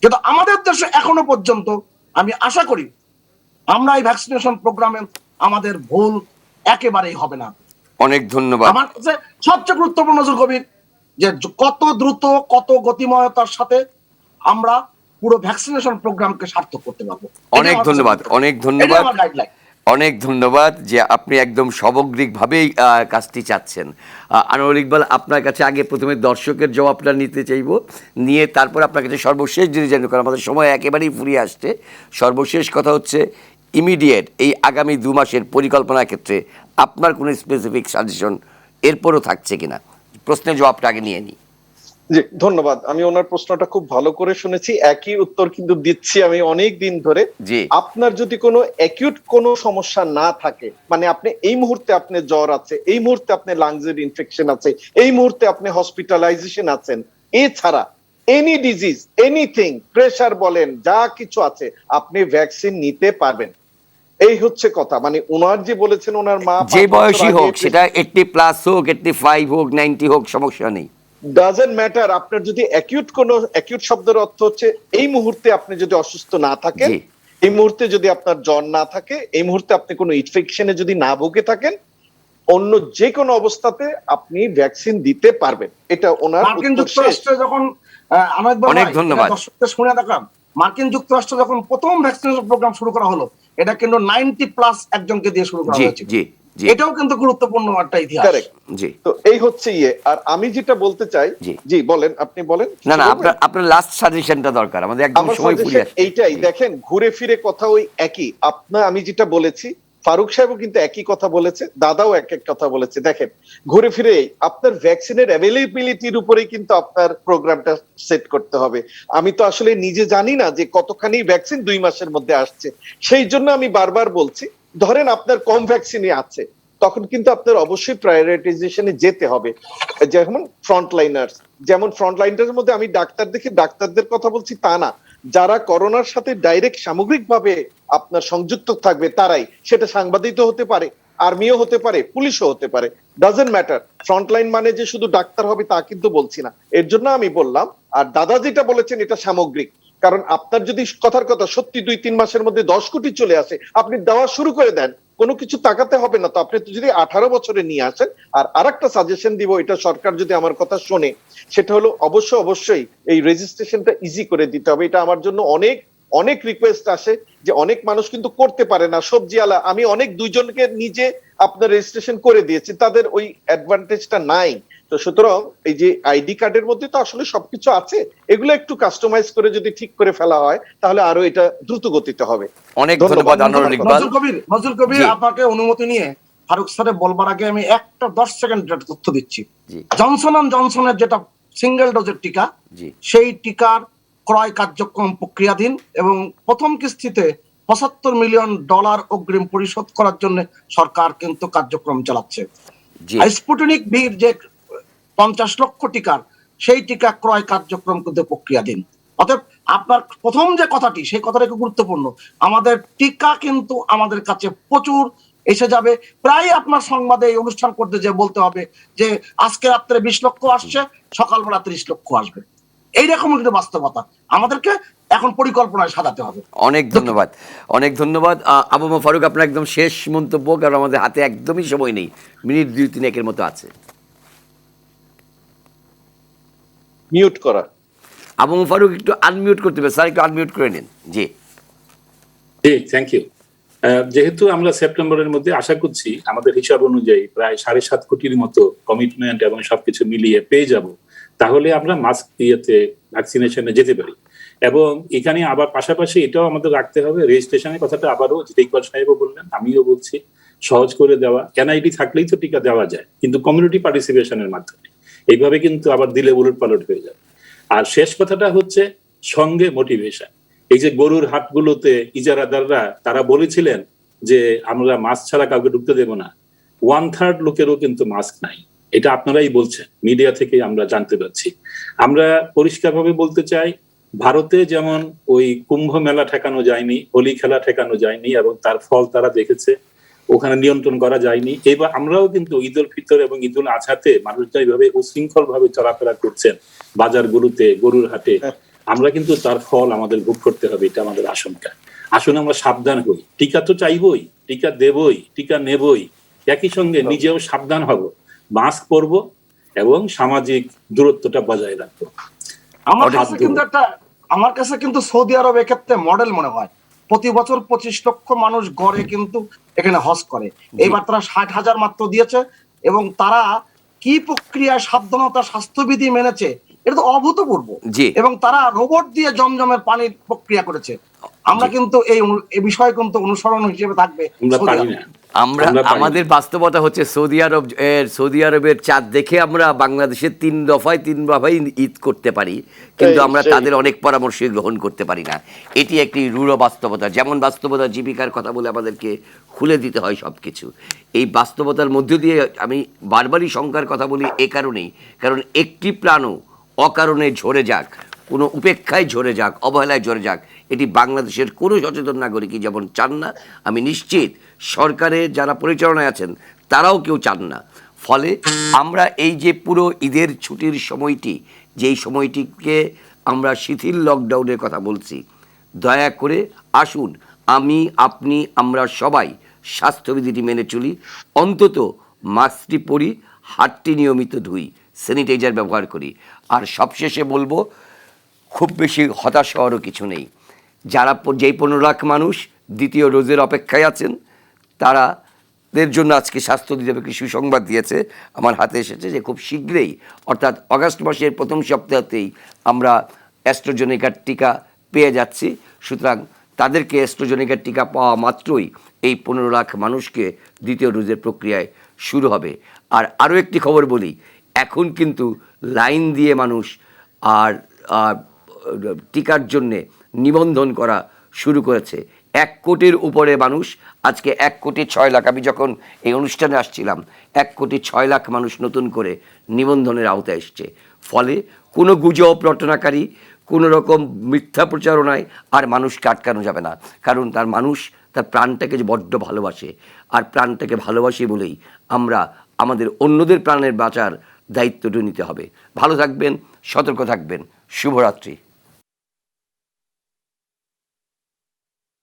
কিন্তু আমাদের দেশে এখনো পর্যন্ত আমি আশা করি আমরা এই ভ্যাকসিনেশন প্রোগ্রামে আমাদের ভুল একেবারেই হবে না। অনেক ধন্যবাদ। আমার কাছে সবচেয়ে গুরুত্বপূর্ণ নজর কবির যে কত দ্রুত, কত গতিময়তার সাথে আমরা পুরো ভ্যাকসিনেশন প্রোগ্রামকে সার্থক করতে পারবো। অনেক ধন্যবাদ, অনেক ধন্যবাদ, অনেক ধন্যবাদ যে আপনি একদম সামগ্রিকভাবেই কাজটি চাচ্ছেন। আনোয়ারুল ইকবাল, আপনার কাছে আগে প্রথমে দর্শকের জবাবটা নিতে চাইব, নিয়ে তারপর আপনার কাছে সর্বশেষ জিনিস জানতে, কারণ আমাদের সময় একেবারেই ফুরিয়ে আসছে। সর্বশেষ কথা হচ্ছে ইমিডিয়েট এই আগামী 2 মাসের পরিকল্পনার ক্ষেত্রে আপনার কোনো স্পেসিফিক সাজেশন এরপরও থাকছে কিনা, প্রশ্নের জবাবটা আগে নিয়ে নিই। জি, ধন্যবাদ। আমি ওনার প্রশ্নটা খুব ভালো করে শুনেছি, একই উত্তর কিন্তু দিচ্ছি আমি অনেক দিন ধরে। জি আপনার যদি কোনো অ্যাকিউট কোনো সমস্যা না থাকে, মানে আপনি এই মুহূর্তে আপনার জ্বর আছে, এই মুহূর্তে আপনার লাংসের ইনফেকশন আছে, এই মুহূর্তে আপনি হসপিটালাইজেশন আছেন, এছাড়া এনি ডিজিজ, এনিথিং, প্রেসার বলেন, যা কিছু আছে, আপনি ভ্যাকসিন নিতে পারবেন। এই হচ্ছে কথা। মানে ওনার যে বলেছেন ওনার মা যে 5 বছর বয়সী আগে হোক, সেটা 80+ হোক, 85 হোক, 90 হোক, সমস্যা নেই। Doesn't matter. আপনার যদি অ্যাকিউট শব্দের অর্থ হচ্ছে এই মুহূর্তে আপনি যদি অসুস্থ না থাকেন, জি এই মুহূর্তে যদি আপনার জ্বর না থাকে, এই মুহূর্তে আপনি কোনো ইনফেকশনে যদি না ভুগে থাকেন, অন্য যে কোনো অবস্থাতে আপনি ভ্যাকসিন দিতে পারবেন। এটা ওনার মার্কিন উত্তর শেষ। যুক্তরাষ্ট্রে যখন অনেক অনেক ধন্যবাদ। দর্শকদের শুনে দেখলাম, মার্কিন যুক্তরাষ্ট্রে যখন প্রথম ভ্যাকসিনেশন প্রোগ্রাম শুরু করা হলো, এটা কিন্তু 90+ একজনকে দিয়ে শুরু করা জি হয়েছিল। জি জি এটাও কিন্তু গুরুত্বপূর্ণ একটা ইতিহাস। কারেক্ট। জি তো এই হচ্ছে ইয়ে। আর আমি যেটা বলতে চাই, জি। জি বলেন, আপনি বলেন। না না, কিছু আপনার বলবেন? আপনার লাস্ট সাজেশনটা দরকার, আমাদের একদম আমার সময় ফুরিয়ে সাজেশন আসছে। এইটাই, জি। দেখেন ঘুরে ফিরে কথা ওই একই। আমি যেটা বলেছি, ফারুক সাহেবও কিন্তু একই কথা বলেছে, দাদাও এক এক কথা বলেছে। দেখেন ঘুরে ফিরে আপনার ভ্যাকসিনের অ্যাভেলেবিলিটির উপরেই কিন্তু আপনার প্রোগ্রামটা সেট করতে হবে। আমি তো আসলে নিজে জানি না যে কতখানি ভ্যাকসিন 2 মাসের মধ্যে আসছে। সেই জন্য আমি বারবার বলছি, ধরেন আপনার কম ভ্যাকসিনই আছে, তখন কিন্তু আপনার অবশ্যই প্রায়োরিটাইজেশনে যেতে হবে। যেমন ফ্রন্টলাইনার্স, যেমন ফ্রন্টলাইনার্সের মধ্যে আমি ডাক্তার দেখি, ডাক্তারদের কথা বলছি তা না, যারা করোনার সাথে ডাইরেক্ট সামগ্রিকভাবে আপনার সংযুক্ত থাকবে তারাই, সেটা সাংবাদিকও হতে পারে, আর্মিও হতে পারে, পুলিশও হতে পারে, ডাজন্ট ম্যাটার। ফ্রন্টলাইন মানে যে শুধু ডাক্তার হবে তা কিন্তু বলছি না। এর জন্য আমি বললাম, আর দাদা যেটা বলেছেন এটা সামগ্রিক। কারণ আপনার যদি কথার কথা সত্যি 2-3 মাসের মধ্যে 10 কোটি চলে আসে, আপনি দেওয়া শুরু করে দেন, কোনো কিছু তাকাতে হবে না। তো আপনি তো যদি 18 বছরে নিয়ে আসেন। আর আরেকটা সাজেশন দিব, এটা সরকার যদি আমার কথা শোনে, সেটা হলো অবশ্যই এই রেজিস্ট্রেশনটা ইজি করে দিতে হবে। এটা আমার জন্য অনেক অনেক রিকোয়েস্ট আসে যে অনেক মানুষ কিন্তু করতে পারে না। সবজি আলা আমি অনেক 2 জনকে নিজে আপনার রেজিস্ট্রেশন করে দিয়েছি, তাদের ওই অ্যাডভান্টেজটা নাই। তো সুতরাং এই যে আইডি কার্ডের মধ্যে তো আসলে সবকিছু আছে, এগুলো একটু কাস্টমাইজ করে যদি ঠিক করে ফেলা হয়, তাহলে আরো এটা দ্রুত গতিতে হবে। অনেক ধন্যবাদ আনোয়ারুল ইকবাল। নজরুল কবির, জি। আপনাকে অনুমতি নিয়ে ফারুক স্যারের বলবার আগে আমি একটা 10 সেকেন্ড তথ্য দিচ্ছি। জি জনসন অ্যান্ড জনসনের যেটা সিঙ্গেল ডোজের টিকা, জি সেই টিকার ক্রয় কার্যক্রম প্রক্রিয়াধীন এবং প্রথম কিস্তিতে $75 মিলিয়ন অগ্রিম পরিশোধ করার জন্য সরকার কিন্তু কার্যক্রম চালাচ্ছে। জি আর স্পুটনিক ভির যে 50 লক্ষ টিকার, সেই টিকা ক্রয় কার্যক্রম কিন্তু প্রক্রিয়াধীন। অতএব আপনার প্রথম যে কথাটি, সেই কথাটা খুব গুরুত্বপূর্ণ। আমাদের টিকা কিন্তু আমাদের কাছে প্রচুর এসে যাবে। প্রায় আপনার সংবাদে এই অনুষ্ঠান করতে যে বলতে হবে যে আজকে রাত্রে 20 লক্ষ আসছে, সকালবেলা 30 লক্ষ আসবে। এইরকম কিন্তু বাস্তবতা। আমাদেরকে এখন পরিকল্পনায় সাজাতে হবে। অনেক ধন্যবাদ, অনেক ধন্যবাদ। আবু মা ফারুক, আপনার একদম শেষ মন্তব্য, কারণ আমাদের হাতে একদমই সময় নেই, মিনিট 2-3 মতো আছে। মিউট করা। আবু মা ফারুক একটু আনমিউট করতে হবে, স্যার একটু আনমিউট করে নিন। জি জি, থ্যাংক ইউ। যেহেতু আমরা সেপ্টেম্বরের মধ্যে আশা করছি আমাদের হিসাব অনুযায়ী প্রায় 7.5 কোটির মতো কমিটমেন্ট এবং সবকিছু মিলিয়ে পেয়ে যাব, তাহলে আমরা মাস্ক দিয়েতে ভ্যাকসিনেশনে যেতে পারি। এবং এখানে আবার পাশাপাশি এটাও আমাদের রাখতে হবে, রেজিস্ট্রেশনের কথাটা আবারও যেটা ইকবাল সাহেবও বললেন, আমিও বলছি, সহজ করে দেওয়া। এনআইডি থাকলেই তো টিকা দেওয়া যায়, কিন্তু কমিউনিটি পার্টিসিপেশনের মাধ্যমে। এইভাবে কিন্তু আবার দিলে উলট পালট হয়ে যাবে। আর শেষ কথাটা হচ্ছে সঙ্গে মোটিভেশন। এই যে গরুর হাটগুলোতে ইজারাদাররা তারা বলেছিলেন যে আমরা মাস্ক ছাড়া কাউকে ঢুকতে দেব না, 1/3 লোকেরও কিন্তু মাস্ক নাই। এটা আপনারাই বলছেন, মিডিয়া থেকে আমরা জানতে পারছি। আমরা পরিষ্কারভাবে বলতে চাই, ভারতে যেমন ওই কুম্ভ মেলা ঠেকানো যায়নি, হোলি খেলা ঠেকানো যায়নি, এবং তার ফল তারা দেখেছে, ওখানে নিয়ন্ত্রণ করা যায়নি। এবার আমরাও কিন্তু ঈদ উল ফিতর এবং ঈদ উল আজহাতে মানুষরা এইভাবে উশৃঙ্খল ভাবে চলাফেরা করছেন বাজারগুলোতে, গরুর হাটে, আমরা কিন্তু তার ফল আমাদের ভোগ করতে হবে, এটা আমাদের আশঙ্কা। আসুন আমরা সাবধান হই, টিকা তো চাইবই, টিকা দেবই, টিকা নেবই, একই সঙ্গে নিজেও সাবধান হব, মাস্ক পরবো এবং সামাজিক দূরত্বটা বজায় রাখবো। আমার কাছে কিন্তু সৌদি আরব এক্ষেত্রে মডেল মনে হয়। প্রতি বছর 25 লক্ষ মানুষ গড়ে কিন্তু এখানে হজ করে। এইবার তারা 60,000 মাত্র দিয়েছে, এবং তারা কি প্রক্রিয়ায় সাবধানতা স্বাস্থ্যবিধি মেনেছে, এটা তো অভূতপূর্ব। এবং তারা রোবট দিয়ে জমজমের পানির প্রক্রিয়া করেছে। আমরা কিন্তু এই বিষয় কিন্তু অনুসরণ হিসেবে থাকবে। আমরা আমরা পারি। আমাদের বাস্তবতা হচ্ছে সৌদি আরবের চাঁদ দেখে আমরা বাংলাদেশের 3 দফায় ঈদ করতে পারি, কিন্তু সেই, আমরা সেই। তাদের অনেক পরামর্শই গ্রহণ করতে পারি না। এটি একটি রূঢ় বাস্তবতা। যেমন বাস্তবতা জীবিকার কথা বলে আমাদেরকে খুলে দিতে হয় সবকিছু। এই বাস্তবতার মধ্য দিয়ে আমি বারবারই শঙ্কার কথা বলি এ কারণেই, কারণ একটি প্রাণও অকারণে ঝরে যাক, কোনো উপেক্ষায় ঝরে যাক, অবহেলায় ঝরে যাক, এটি বাংলাদেশের কোনো সচেতন নাগরিকই যেমন চান না, আমি নিশ্চিত সরকারের যারা পরিচালনায় আছেন তারাও কেউ চান না। ফলে আমরা এই যে পুরো ঈদের ছুটির সময়টি, যেই সময়টিকে আমরা শিথিল লকডাউনের কথা বলছি, দয়া করে আসুন আমি, আপনি, আমরা সবাই স্বাস্থ্যবিধিটি মেনে চলি, অন্তত মাস্কটি পরি, হাতটি নিয়মিত ধুই, স্যানিটাইজার ব্যবহার করি। আর সবশেষে বলবো, খুব বেশি হতাশ হওয়ারও কিছু নেই। যারা যেই 15 লাখ মানুষ দ্বিতীয় ডোজের অপেক্ষায় আছেন, তাদের জন্য আজকে স্বাস্থ্য অধিদপ্তর একটি সুসংবাদ দিয়েছে, আমার হাতে এসেছে, যে খুব শীঘ্রই অর্থাৎ আগস্ট মাসের প্রথম সপ্তাহতেই আমরা অ্যাস্ট্রাজেনেকার টিকা পেয়ে যাচ্ছি। সুতরাং তাদেরকে অ্যাস্ট্রাজেনেকার টিকা পাওয়া মাত্রই এই 15 লাখ মানুষকে দ্বিতীয় ডোজের প্রক্রিয়ায় শুরু হবে। আর আরও একটি খবর বলি, এখন কিন্তু লাইন দিয়ে মানুষ আর টিকার জন্যে নিবন্ধন করা শুরু করেছে। 1 কোটির উপরে মানুষ, আজকে 1,06,00,000, আমি যখন এই অনুষ্ঠানে আসছিলাম 1,06,00,000 মানুষ নতুন করে নিবন্ধনের আওতায় এসছে। ফলে কোনো গুজব রটনাকারী, কোনো রকম মিথ্যা প্রচারণায় আর মানুষকে আটকানো যাবে না, কারণ মানুষ তার প্রাণটাকে যে বড্ড ভালোবাসে, আর প্রাণটাকে ভালোবাসি বলেই আমরা আমাদের অন্যদের প্রাণের বাঁচার দায়িত্বটা নিতে হবে। ভালো থাকবেন, সতর্ক থাকবেন, শুভরাত্রি।